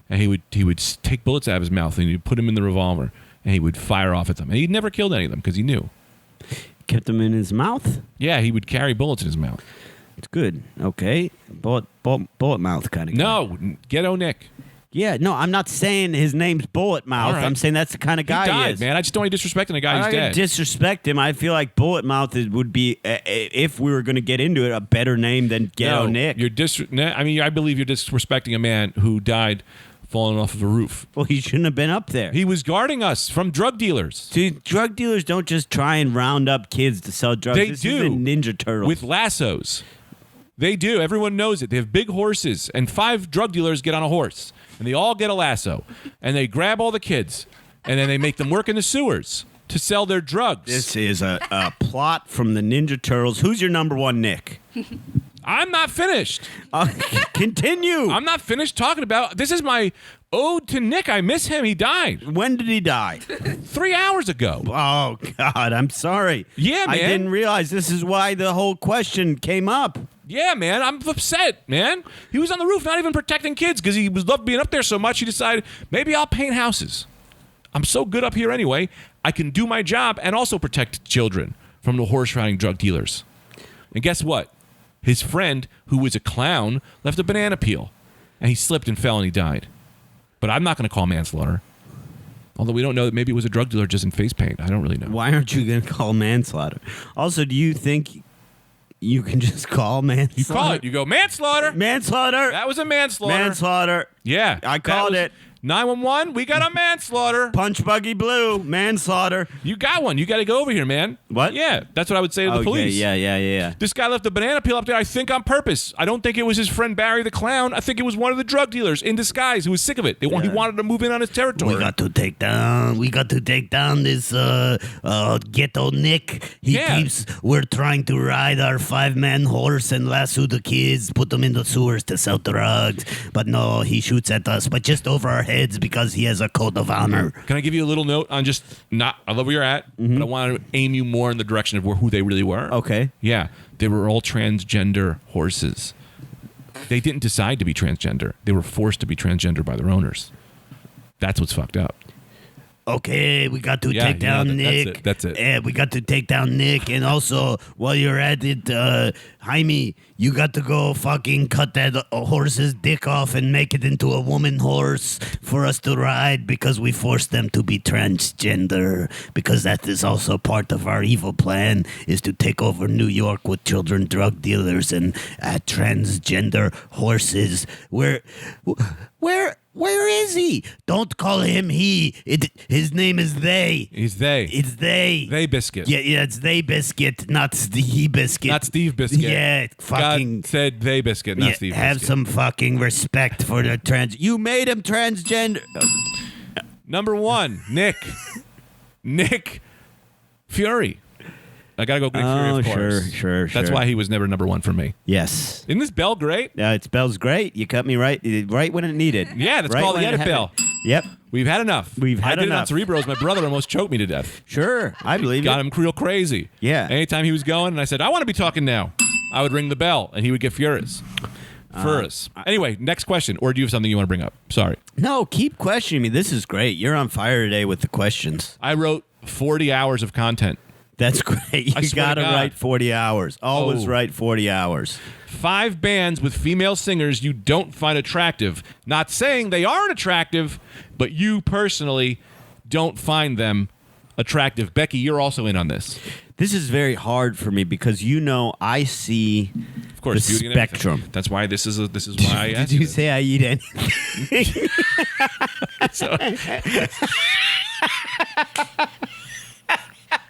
and he would take bullets out of his mouth, and he'd put them in the revolver, and he would fire off at them. And he'd never killed any of them because he knew. Kept him in his mouth. Yeah, he would carry bullets in his mouth. It's good. Okay. Bullet mouth kind of guy. No, Ghetto Nick. Yeah, no, I'm not saying his name's Bullet Mouth. All right. I'm saying that's the kind of He guy died, is. man. I just don't want you disrespecting a guy I'm who's not gonna dead. disrespect him. I feel like Bullet Mouth would be, if we were going to get into it, a better name than Ghetto No, Nick. You're I believe you're disrespecting a man who died falling off of a roof. Well, he shouldn't have been up there. He was guarding us from drug dealers. See, drug dealers don't just try and round up kids to sell drugs. They This do. isn't Ninja Turtles. With lassos. They do. Everyone knows it. They have big horses, and 5 drug dealers get on a horse, and they all get a lasso, and they grab all the kids, and then they make them work in the sewers to sell their drugs. This is a plot from the Ninja Turtles. Who's your number 1 Nick? I'm not finished. Continue. I'm not finished talking about. This is my ode to Nick. I miss him. He died When did he die? 3 hours ago. Oh, God, I'm sorry. Yeah, I man. didn't realize this is why the whole question came up. Yeah, man, I'm upset, man. He was on the roof, not even protecting kids, because he was loved being up there so much. He decided maybe I'll paint houses. I'm so good up here anyway. I can do my job and also protect children from the horse riding drug dealers. And guess what? His friend, who was a clown, left a banana peel, and he slipped and fell and he died. But I'm not going to call manslaughter. Although we don't know that maybe it was a drug dealer just in face paint. I don't really know. Why aren't you going to call manslaughter? Also, do you think you can just call manslaughter? You call it. You go, manslaughter. Manslaughter. That was a manslaughter. Manslaughter. Yeah. I called it. 911, we got a manslaughter. Punch Buggy Blue. Manslaughter. You got one. You got to go over here, man. What? Yeah, that's what I would say to the police. Yeah. This guy left a banana peel up there, I think on purpose. I don't think it was his friend Barry the clown. I think it was one of the drug dealers in disguise who was sick of it. He wanted to move in on his territory. We got to take down this ghetto Nick. We're trying to ride our 5-man horse and lasso the kids, put them in the sewers to sell drugs. But no, he shoots at us, but just over our heads because he has a code of honor. Can I give you a little note on I love where you're at, but I want to aim you more in the direction of who they really were. Okay. Yeah, they were all transgender horses. They didn't decide to be transgender. They were forced to be transgender by their owners. That's what's fucked up. Okay, we got to take down Nick. That's it. Yeah, we got to take down Nick. And also, while you're at it, Jaime, you got to go fucking cut that horse's dick off and make it into a woman horse for us to ride because we forced them to be transgender. Because that is also part of our evil plan, is to take over New York with children drug dealers and transgender horses. Where is he? Don't call him he. His name is they. He's they. It's they. They Biscuit. Yeah, it's they Biscuit, not he Biscuit. Not Steve Biscuit. Yeah, fucking. God said they Biscuit, not Steve Have Biscuit. some fucking respect for the trans. You made him transgender. Number 1, Nick Fury. I gotta go Nick Fury, of course. Sure. That's why he was never number 1 for me. Yes. Isn't this bell great? It's Bell's great. You cut me right when it needed. Yeah, that's right called the when it edit had- bell. Yep. We've had enough. Had enough. I did it on Cerebros. My brother almost choked me to death. Sure, I believe Got it. him real crazy. Yeah. Anytime he was going and I said, I want to be talking now, I would ring the bell and he would get furious. Anyway, next question. Or do you have something you want to bring up? Sorry. No, keep questioning me. This is great. You're on fire today with the questions. I wrote 40 hours of content. That's great. I You swear got to to God. write 40 hours. Always Oh. write 40 hours. 5 bands with female singers you don't find attractive. Not saying they aren't attractive, but you personally don't find them attractive. Becky, you're also in on this. This is very hard for me because I see Of course, the beauty and everything. spectrum. That's why this is why I Did asked you this. say I eat anything?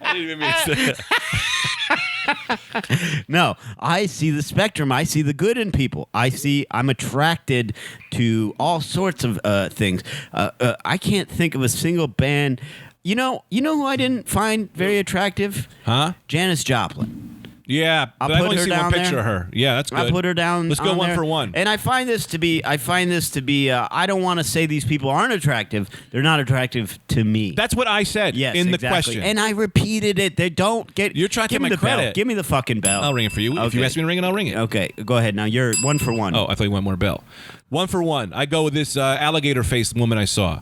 I didn't even mean to say that. No, I see the spectrum. I see the good in people. I'm attracted to all sorts of things. I can't think of a single band. You know who I didn't find very attractive? Huh? Janis Joplin. Yeah, I'll but I've put only her seen down one picture there. of her. Yeah, that's good. I put her down. Let's go on one there. for one. And I find this to be. I don't want to say these people aren't attractive. They're not attractive to me. That's what I said yes, in the exactly. question. And I repeated it. They don't get. You're trying to give get me my the bell. credit. Give me the fucking bell. I'll ring it for you. If you Okay. ask me to ring it, I'll ring it. Okay, go ahead. Now you're 1 for 1. Oh, I thought you went more bell. 1 for 1. I go with this alligator-faced woman I saw.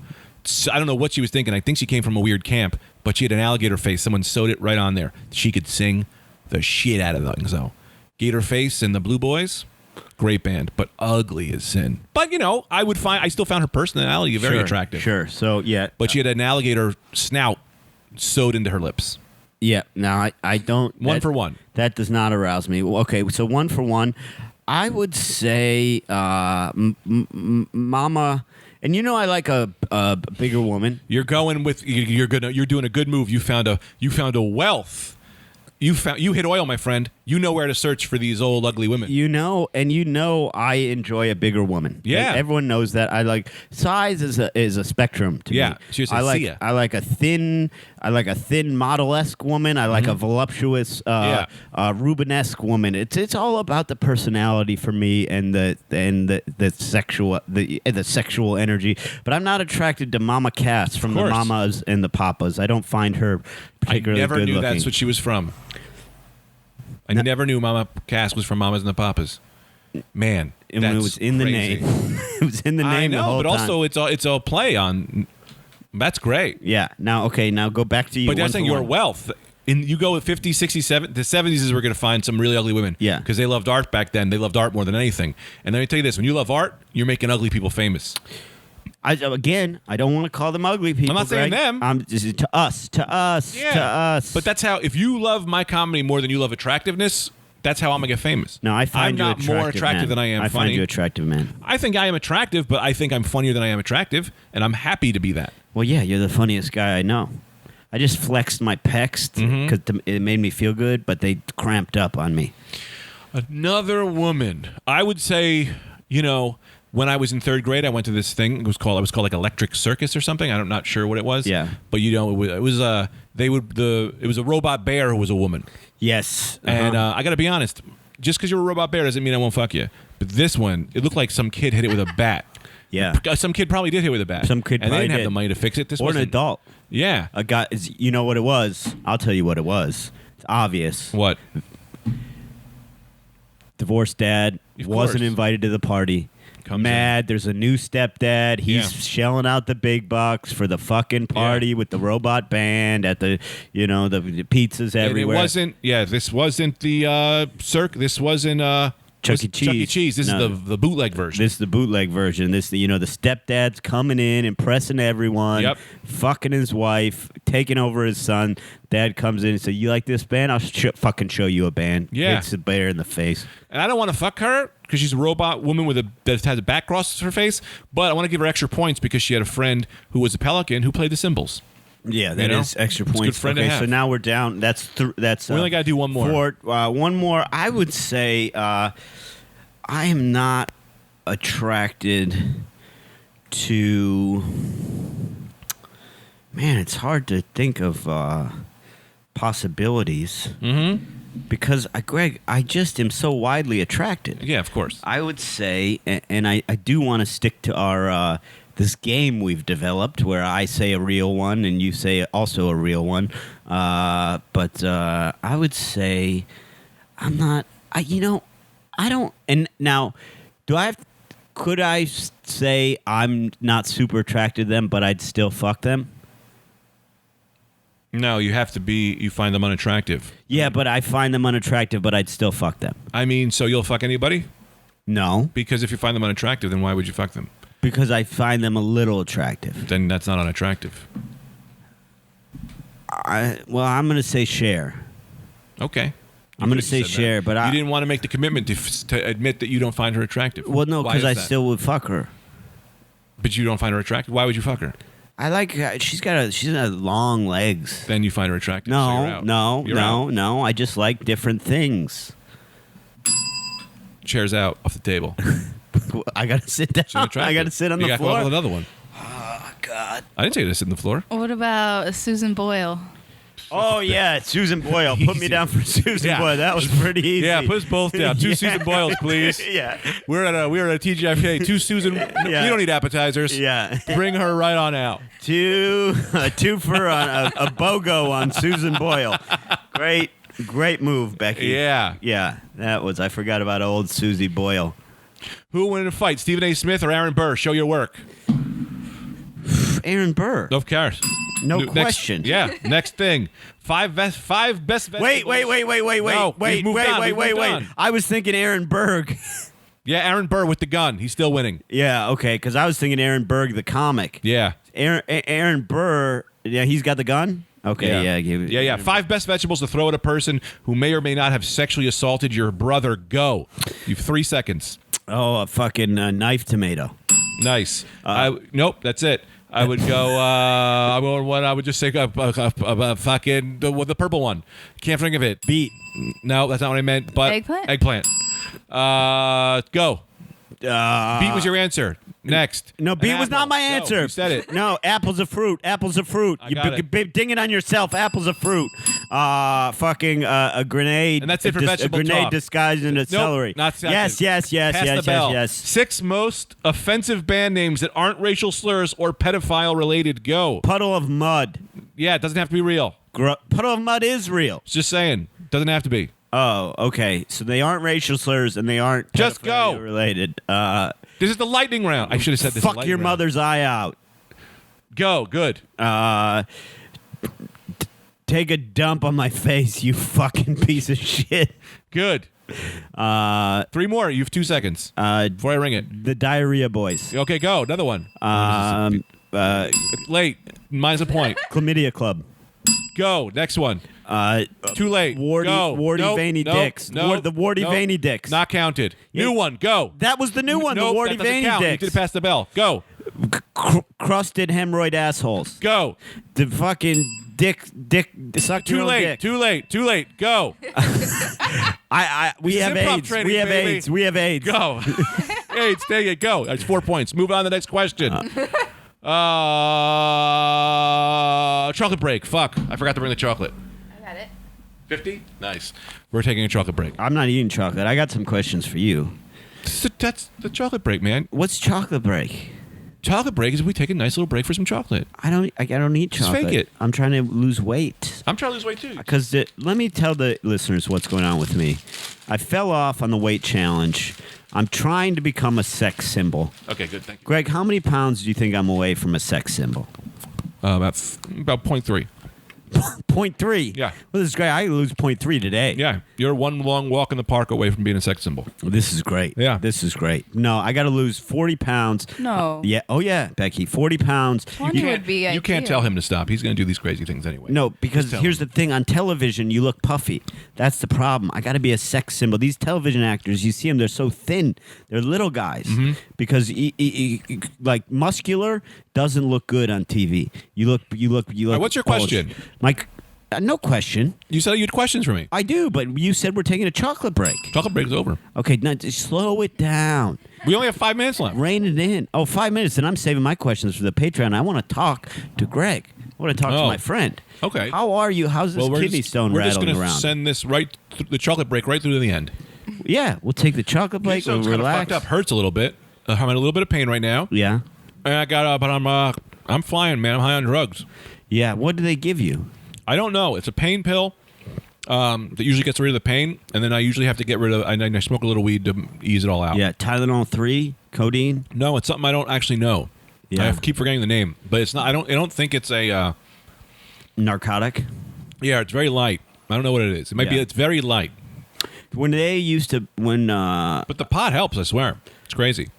I don't know what she was thinking. I think she came from a weird camp, but she had an alligator face. Someone sewed it right on there. She could sing the shit out of things, though. Gator Face and the Blue Boys, great band, but ugly as sin. But I still found her personality very attractive. Sure. So yeah, But she had an alligator snout sewed into her lips. yeah. Now I don't. 1 for 1. That does not arouse me. Okay, so 1 for 1. I would say Mama. And I like a bigger woman. You're going with you're doing a good move. You found a wealth. You hit oil, my friend. You know where to search for these old ugly women. I enjoy a bigger woman. Yeah. Everyone knows that. I like size is a spectrum to Yeah, me. she was a I like Sia. I like a thin model-esque woman. I like a voluptuous Rubenesque woman. It's all about the personality for me and the sexual energy. But I'm not attracted to Mama Cass from the course. Mamas and the Papas. I don't find her I particularly never good knew looking. that's what she was from. I never knew Mama Cass was from Mamas and the Papas. Man, and that's it was in crazy. the name. It was in the name I know, the whole but time. also it's a play on That's great. Yeah. Now, okay. Now go back to you. But one I'm saying for your one. wealth. You go with 50s, 60s, 70s. The 70s is where we're going to find some really ugly women. Yeah. Because they loved art back then. They loved art more than anything. And let me tell you this. When you love art, you're making ugly people famous. I don't want to call them ugly people. I'm not saying Greg. them. I'm just to us. To us. But that's how, if you love my comedy more than you love attractiveness, that's how I'm going to get famous. No, I find I'm you not more attractive man. than I am I funny. find you attractive, man. I think I am attractive, but I think I'm funnier than I am attractive, and I'm happy to be that. Well, yeah, you're the funniest guy I know. I just flexed my pecs Mm-hmm. because it made me feel good, but they cramped up on me. Another woman. I would say, when I was in third grade, I went to this thing. It was called like Electric Circus or something. I'm not sure what it was. Yeah. But it was a robot bear who was a woman. Yes. And I got to be honest, just because you're a robot bear doesn't mean I won't fuck you. But this one, it looked like some kid hit it with a bat. Yeah. Some kid probably did hit it with a bat. Some kid and they probably didn't have did. the money to fix it. This Or an wasn't- adult. Yeah. A guy. You know what it was? I'll tell you what it was. It's obvious. What? Divorced dad Of wasn't course. invited to the party. Comes Mad. There's a new stepdad. He's Yeah. shelling out the big bucks for the fucking party with the robot band at the the pizzas And everywhere. it wasn't. Yeah, this wasn't the circ. This wasn't Chuck E. Chuck E. Cheese. Cheese. This No. is the bootleg version. This is the bootleg version. This, the stepdad's coming in, impressing everyone, Yep. fucking his wife, taking over his son. Dad comes in and says, "You like this band? I'll fucking show you a band." Yeah. Hits the bear in the face. And I don't want to fuck her because she's a robot woman that has a back across her face. But I want to give her extra points because she had a friend who was a pelican who played the cymbals. Yeah, that is extra It's a points. good friend to okay, have. so now we're down. That's We only gotta do one more. One more. I would say I am not attracted to. Man, it's hard to think of possibilities because Greg, I just am so widely attracted. Yeah, of course. I would say, and I do want to stick to our this game we've developed, where I say a real one and you say also a real one. But I would say I'm not. I don't. And now, could I say I'm not super attracted to them, but I'd still fuck them? No, you have to be. You find them unattractive. Yeah, but I find them unattractive, but I'd still fuck them. I mean, so you'll fuck anybody? No, Because if you find them unattractive, then why would you fuck them? because I find them a little attractive. Then that's not unattractive. I'm going to say Cher. Okay. I'm going to You say said that. Cher, but you didn't want to make the commitment to admit that you don't find her attractive. Well, no, Why because is I that? still would fuck her. But you don't find her attractive. Why would you fuck her? I like her. She's got long legs. Then you find her attractive. so you're No, out. no, You're no, out. no. I just like different things. Chair's out off the table. I gotta sit down. She's attractive. I gotta sit on you the gotta come up floor. with another one. Oh God. I didn't tell you to sit on the floor. What about Susan Boyle? Oh yeah, Susan Boyle. Put me Easy. down for Susan Yeah. Boyle. That was pretty easy. Yeah, put us both down. Two Yeah. Susan Boyles, please. Yeah. We're at a TGIFA. Two Susan. Yeah. You don't need appetizers. Yeah. Bring her right on out. two for a BOGO on Susan Boyle. Great move, Becky. Yeah. Yeah. That was. I forgot about old Susie Boyle. Who will win in a fight, Stephen A. Smith or Aaron Burr? Show your work. Aaron Burr. Of course. No Next- question. Yeah. Next thing. Five best vegetables. Wait. No, we've moved on. We've moved on. I was thinking Aaron Berg. Yeah, Aaron Burr with the gun. He's still winning. Yeah, okay, because I was thinking Aaron Berg, the comic. Yeah. Aaron Burr, yeah, he's got the gun? Okay, yeah. Yeah. Five best vegetables to throw at a person who may or may not have sexually assaulted your brother. Go. You have 3 seconds. Oh, a fucking knife tomato. Nice. Nope, that's it. I would go. I would just say fucking the purple one. Can't think of it. Beet. No, that's not what I meant. But Eggplant? Eggplant. Go. Beet was your answer. Next. No, An beet was apple. not my No, answer. you said it. No, apple's a fruit. Apple's a fruit. I got it. Ding it on yourself. Apple's a fruit. Fucking a grenade. And that's it for vegetable A grenade talk. disguised into celery. Not second. Yes. Pass the bell. Yes. 6 most offensive band names that aren't racial slurs or pedophile related. Go. Puddle of mud. Yeah, it doesn't have to be real. Puddle of mud is real. Just saying. Doesn't have to be. Oh, okay. So they aren't racial slurs and they aren't Just pedophilia go. related. This is the lightning round. I should have said this. is the Fuck lightning your round. mother's eye out. Go. Good. Take a dump on my face, you fucking piece of shit. Good. 3 more. You have 2 seconds before I ring it. The Diarrhea Boys. Okay, go. Another one. Late. Minus a point. Chlamydia Club. Go. Next one. Too late. Warty, go. Warty Nope, Veiny nope, Dicks. nope, The Warty nope. Veiny Dicks. Not counted. New one. Go. That was the new one. Nope, the Warty that doesn't Veiny count. You Dicks. did pass the bell. Go. Crusted hemorrhoid assholes. Go. The fucking dick. Suck your Too own late. dick. Too late. Too late. Go. We have improv AIDS. training, We have baby. AIDS. We have AIDS. Go. Hey, take it. Go. That's 4 points. Move on to the next question. Chocolate break. Fuck. I forgot to bring the chocolate. I got it. 50? Nice. We're taking a chocolate break. I'm not eating chocolate. I got some questions for you. That's the chocolate break, man. What's chocolate break? Chocolate break is we take a nice little break for some chocolate. I don't eat Just chocolate. fake it. I'm trying to lose weight. I'm trying to lose weight too. Because let me tell the listeners what's going on with me. I fell off on the weight challenge. I'm trying to become a sex symbol. Okay, good. Thank you. Greg, how many pounds do you think I'm away from a sex symbol? About 0.3. 0.3. Yeah. Well, this is great. I lose 0.3 today. Yeah, you're one long walk in the park away from being a sex symbol. This is great. Yeah. This is great. No, I got to lose 40 pounds. No. Yeah. Oh, yeah, Becky. 40 pounds. 20 would be You can't ideal. tell him to stop. He's going to do these crazy things anyway. No, because tell here's him. the thing. On television, you look puffy. That's the problem. I got to be a sex symbol. These television actors, you see them, they're so thin. They're little guys. Mm-hmm. Because, like, muscular doesn't look good on TV. You look right, what's your bulged. question? Mike, no question. You said you had questions for me. I do, but you said we're taking a chocolate break. Chocolate break is over. Okay, now just slow it down. We only have 5 minutes left. Rein it in. Oh, 5 minutes, and I'm saving my questions for the Patreon. I want to talk to Greg. I want to talk to Oh. my friend. Okay. How are you? How's this kidney stone we're just rattling gonna around? send this the chocolate break right through to the end. Yeah, we'll take the chocolate break. So We'll it's kind of relax. fucked up. Hurts a little bit. I'm in a little bit of pain right now. Yeah. And I got but I'm flying, man. I'm high on drugs. Yeah. What do they give you? I don't know. It's a pain pill that usually gets rid of the pain, and then I usually have to get rid of. I smoke a little weed to ease it all out. Yeah, Tylenol 3, codeine. No, it's something I don't actually know. Yeah. I keep forgetting the name, but it's not. I don't think it's a. Narcotic. Yeah, it's very light. I don't know what it is. It might be. Yeah. It's very light, When they used to, but the pot helps. I swear, it's crazy.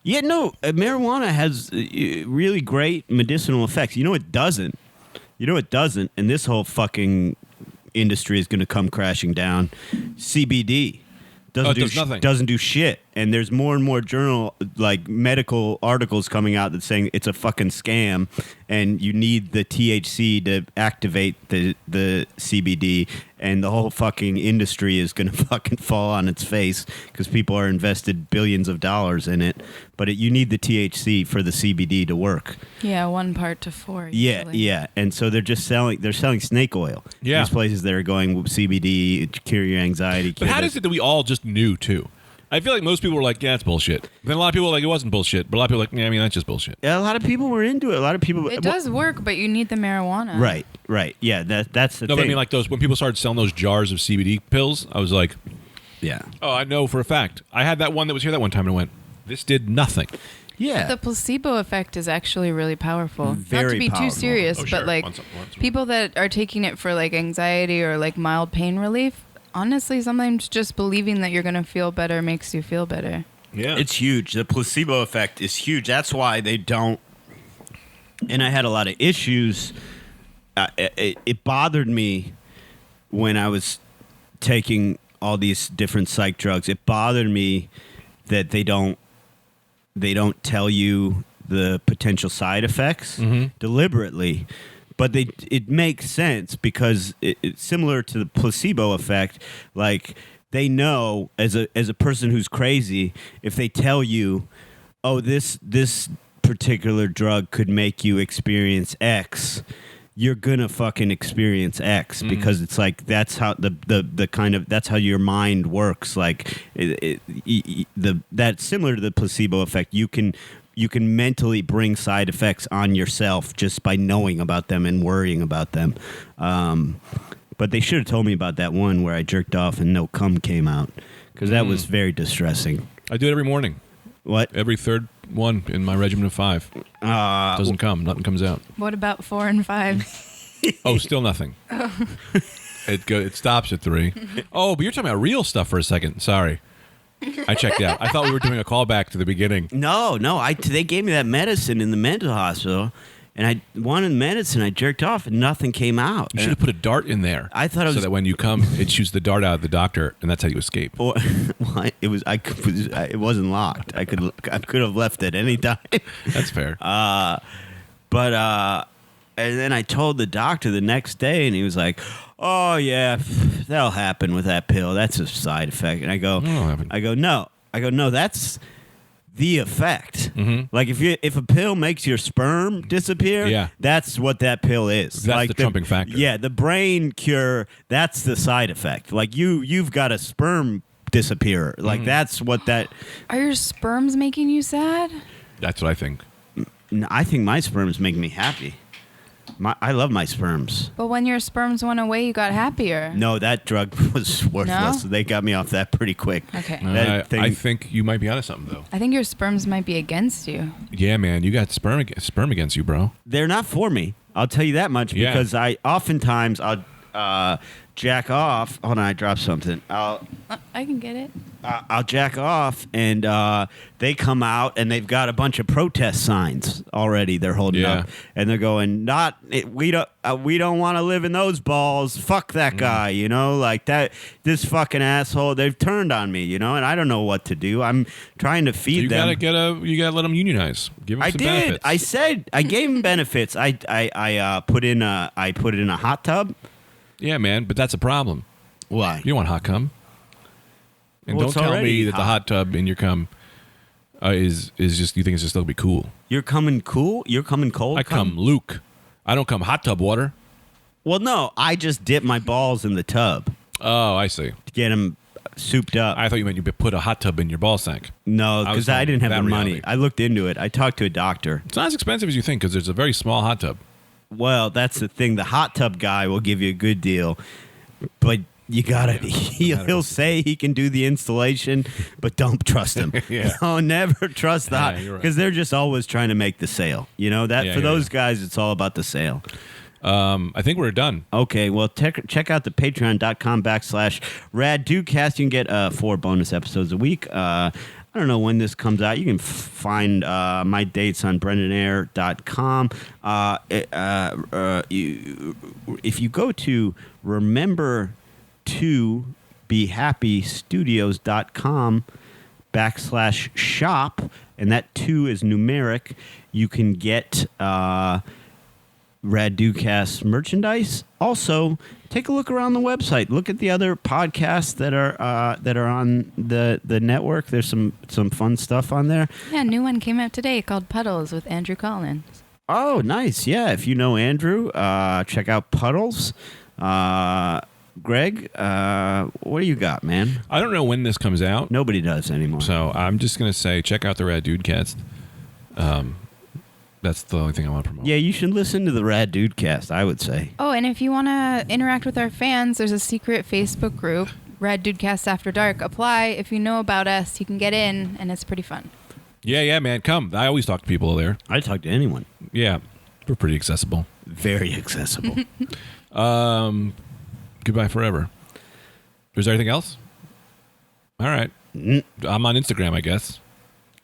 yeah, no, marijuana has really great medicinal effects. You know it doesn't. You know it doesn't, and this whole fucking industry is going to come crashing down. CBD doesn't it does nothing. Doesn't do shit, and there's more and more medical articles coming out that's saying it's a fucking scam, and you need the THC to activate the CBD, and the whole fucking industry is going to fucking fall on its face because people are invested billions of dollars in it, but you need the THC for the CBD to work. Yeah, 1 part to 4. Yeah, usually. yeah, and so they're selling snake oil. Yeah. These places that are going CBD to cure your anxiety. But cure how this. is it that we all just knew too? I feel like most people were like, "Yeah, it's bullshit." Then a lot of people were like, "It wasn't bullshit," but a lot of people were like, "Yeah, I mean, that's just bullshit." A lot of people were into it. A lot of people. It does work, but you need the marijuana. Right. Yeah, that's the No, thing. but I mean, like those when people started selling those jars of CBD pills, I was like, yeah, "Oh, I know for a fact." I had that one that was here that one time, and I went, "This did nothing." yeah. The placebo effect is actually really powerful. Not Very to be powerful. too serious, Oh, sure. but like Once- people that are taking it for like anxiety or like mild pain relief, honestly, sometimes just believing that you're going to feel better makes you feel better. Yeah, It's huge. The placebo effect is huge. That's why they don't. And I had a lot of issues. It bothered me when I was taking all these different psych drugs. It bothered me that they don't tell you the potential side effects deliberately. But it makes sense because it's similar to the placebo effect. Like they know as a person who's crazy, if they tell you, "Oh, this particular drug could make you experience X," you're gonna fucking experience X because it's like that's how the kind of that's how your mind works. Like that's similar to the placebo effect. You can mentally bring side effects on yourself just by knowing about them and worrying about them. But they should have told me about that one where I jerked off and no cum came out because that was very distressing. I do it every morning. What? Every third one in my regimen of 5. Doesn't come. Nothing comes out. What about 4 and 5? Oh, still nothing. It stops at 3. Oh, but you're talking about real stuff for a second. Sorry. I checked out. I thought we were doing a callback to the beginning. No. They gave me that medicine in the mental hospital, and I wanted medicine. I jerked off, and nothing came out. You should have put a dart in there. I thought it was so that when you come, it shoots the dart out of the doctor, and that's how you escape. Or, well, it wasn't locked. I could have left at any time. That's fair. But and then I told the doctor the next day, and he was like, "Oh yeah, that'll happen with that pill. That's a side effect." And I go, no, that's the effect. Mm-hmm. Like if a pill makes your sperm disappear, that's what that pill is. That's like the trumping factor. Yeah, the brain cure, that's the side effect. Like you've got a sperm disappear. Like that's what that. Are your sperms making you sad? That's what I think. I think my sperms make me happy. I love my sperms. But when your sperms went away, you got happier. No, that drug was worthless. No? They got me off that pretty quick. Okay. I think you might be onto something, though. I think your sperms might be against you. Yeah, man. You got sperm against you, bro. They're not for me. I'll tell you that much because I'll jack off. Hold on, I dropped something. I can get it. I'll jack off, and they come out, and they've got a bunch of protest signs already. They're holding up, and they're going, we don't want to live in those balls. Fuck that guy, you know, like that. This fucking asshole. They've turned on me, you know, and I don't know what to do. I'm trying to feed them. You gotta let them unionize. Give them some benefits. I said I gave them benefits. I put in a hot tub. Yeah, man, but that's a problem. Why? You don't want hot cum. And Well, don't it's tell already me that the hot tub in your cum is just you think it's just going to be cool. You're coming cool? You're coming cold? I come Luke. I don't come hot tub water. Well, no, I just dip my balls in the tub Oh, I see. to get them souped up. I thought you meant you put a hot tub in your ball sack. No, I was because I didn't have that the money. reality. I looked into it. I talked to a doctor. It's not as expensive as you think because there's a very small hot tub. Well, that's the thing. The hot tub guy will give you a good deal, but you gotta. He'll say he can do the installation, but don't trust him. Yeah. Never trust the hot you're right. because they're just always trying to make the sale. You know that Yeah, for yeah, those guys, it's all about the sale. I think we're done. Okay, well, check out the patreon.com/RadDudeCast. You can get 4 bonus episodes a week. I don't know when this comes out. You can find my dates on BrendanAir.com. If you go to remember2behappystudios.com/shop, and that 2 is numeric, you can get Rad Dudecast merchandise. Also, take a look around the website. Look at the other podcasts that are on the network. There's some fun stuff on there. Yeah, a new one came out today called Puddles with Andrew Collins. Oh, nice. Yeah, if you know Andrew, check out Puddles. Greg, what do you got, man? I don't know when this comes out, Nobody does anymore. so I'm just gonna say check out the Rad Dudecast. That's the only thing I want to promote. Yeah, you should listen to the Rad Dudecast, I would say. Oh, and if you want to interact with our fans, there's a secret Facebook group, Rad Dudecast After Dark. Apply. If you know about us, you can get in, and it's pretty fun. Yeah, man, come. I always talk to people there. I talk to anyone. Yeah, we're pretty accessible. Very accessible. Goodbye forever. Is there anything else? All right. I'm on Instagram, I guess.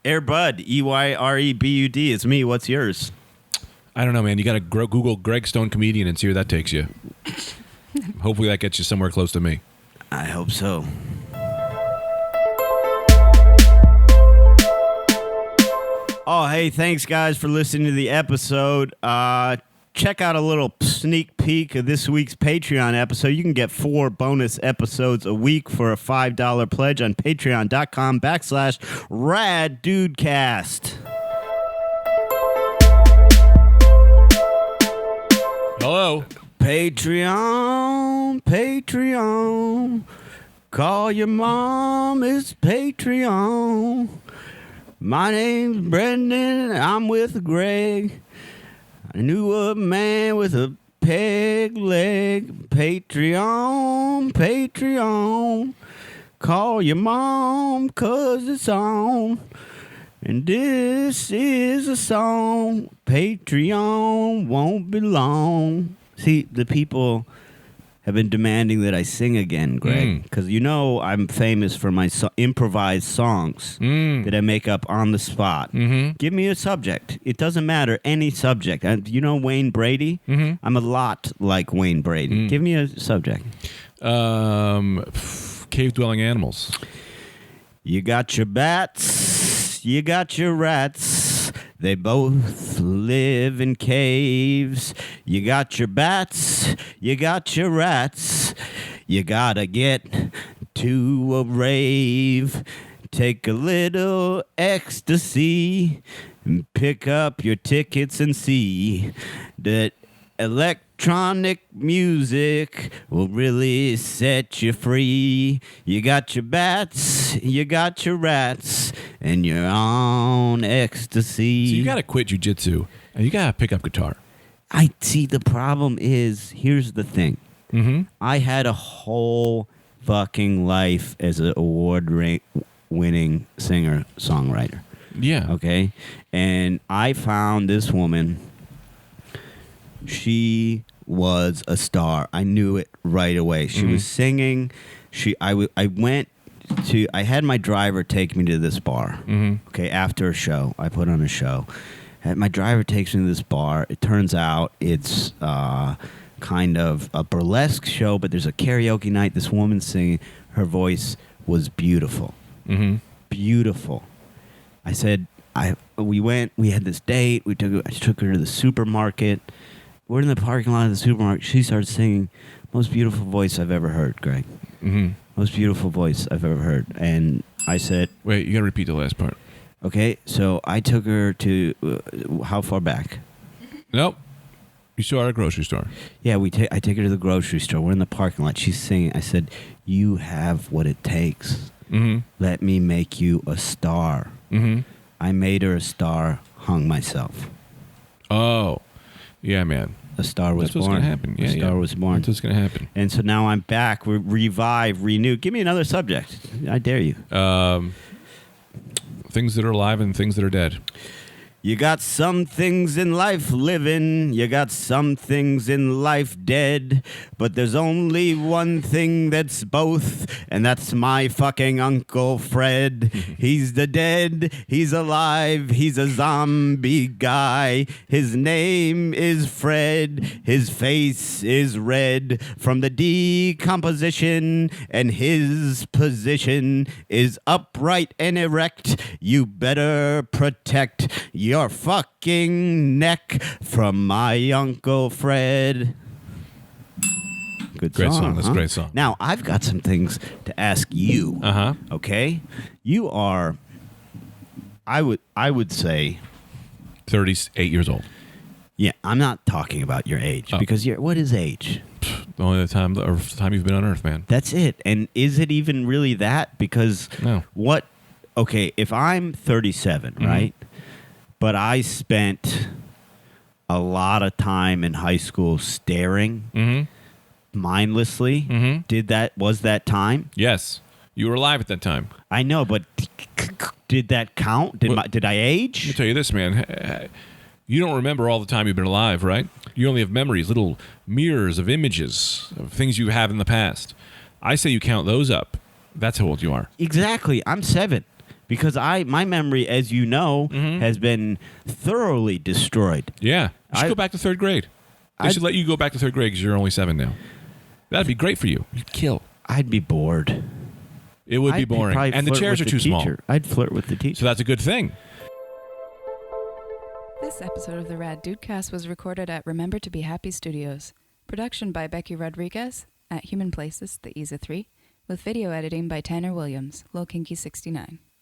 Airbud, EYREBUD. It's me. What's yours? I don't know, man. You got to Google Greg Stone comedian and see where that takes you. Hopefully that gets you somewhere close to me. I hope so. Oh, hey, thanks, guys, for listening to the episode. Check out a little sneak peek of this week's Patreon episode. You can get 4 bonus episodes a week for a $5 pledge on patreon.com/RadDudecast. Hello. Patreon. Call your mom, it's Patreon. My name's Brendan, I'm with Greg. I knew a man with a peg leg. Patreon. Call your mom, 'cause it's on. And this is a song, Patreon won't be long. See, the people have been demanding that I sing again, Greg, because you know I'm famous for my improvised songs that I make up on the spot. Give me a subject. It doesn't matter, any subject. You know Wayne Brady? I'm a lot like Wayne Brady. Give me a subject. Cave-dwelling animals. You got your bats, you got your rats. They both live in caves. You got your bats, you got your rats. You gotta get to a rave. Take a little ecstasy. And pick up your tickets and see that electronic music will really set you free. You got your bats, you got your rats, and you're on ecstasy. So you got to quit jujitsu and you got to pick up guitar. I see. The problem is, here's the thing. I had a whole fucking life as an award-winning singer-songwriter. Yeah. Okay? And I found this woman. She was a star. I knew it right away. She was singing. I had my driver take me to this bar. Okay, after a show. I put on a show. And my driver takes me to this bar. It turns out it's kind of a burlesque show, but there's a karaoke night. This woman singing. Her voice was beautiful. Beautiful. I said, we had this date. I took her to the supermarket. We're in the parking lot of the supermarket. She started singing. Most beautiful voice I've ever heard, Greg. Most beautiful voice I've ever heard. And I said... Wait, you got to repeat the last part. Okay, so I took her to... how far back? Nope. You saw her at a grocery store. Yeah, I take her to the grocery store. We're in the parking lot. She's singing. I said, you have what it takes. Let me make you a star. I made her a star, hung myself. Oh. Yeah, man. A star was born. That's what's going to happen. Yeah, a star was born. That's what's going to happen. And so now I'm back. We're revived, renewed. Give me another subject. I dare you. Things that are alive and things that are dead. You got some things in life living, you got some things in life dead, but there's only one thing that's both, and that's my fucking Uncle Fred. He's the dead, he's alive, he's a zombie guy. His name is Fred, his face is red from the decomposition, and his position is upright and erect. You better protect your fucking neck from my Uncle Fred. Good Great song. That's a great song. Now, I've got some things to ask you. Okay? You are, I would say... 38 years old. Yeah, I'm not talking about your age. Because what is age? The only time you've been on Earth, man. That's it. And is it even really that? Because no. Okay, if I'm 37, right? But I spent a lot of time in high school staring mindlessly. Was that time? Yes. You were alive at that time. I know, but did that count? Did I age? Let me tell you this, man. You don't remember all the time you've been alive, right? You only have memories, little mirrors of images of things you have in the past. I say you count those up. That's how old you are. Exactly. I'm 7. Because my memory, as you know, has been thoroughly destroyed. Yeah. You should go back to 3rd grade. They should let you go back to 3rd grade because you're only 7 now. That'd be great for you. You'd kill. I'd be bored. It would be boring. And the chairs are too small. I'd flirt with the teacher. So that's a good thing. This episode of the Rad Dudecast was recorded at Remember to Be Happy Studios. Production by Becky Rodriguez at Human Places, the EZA 3, with video editing by Tanner Williams, Low Kinky 69.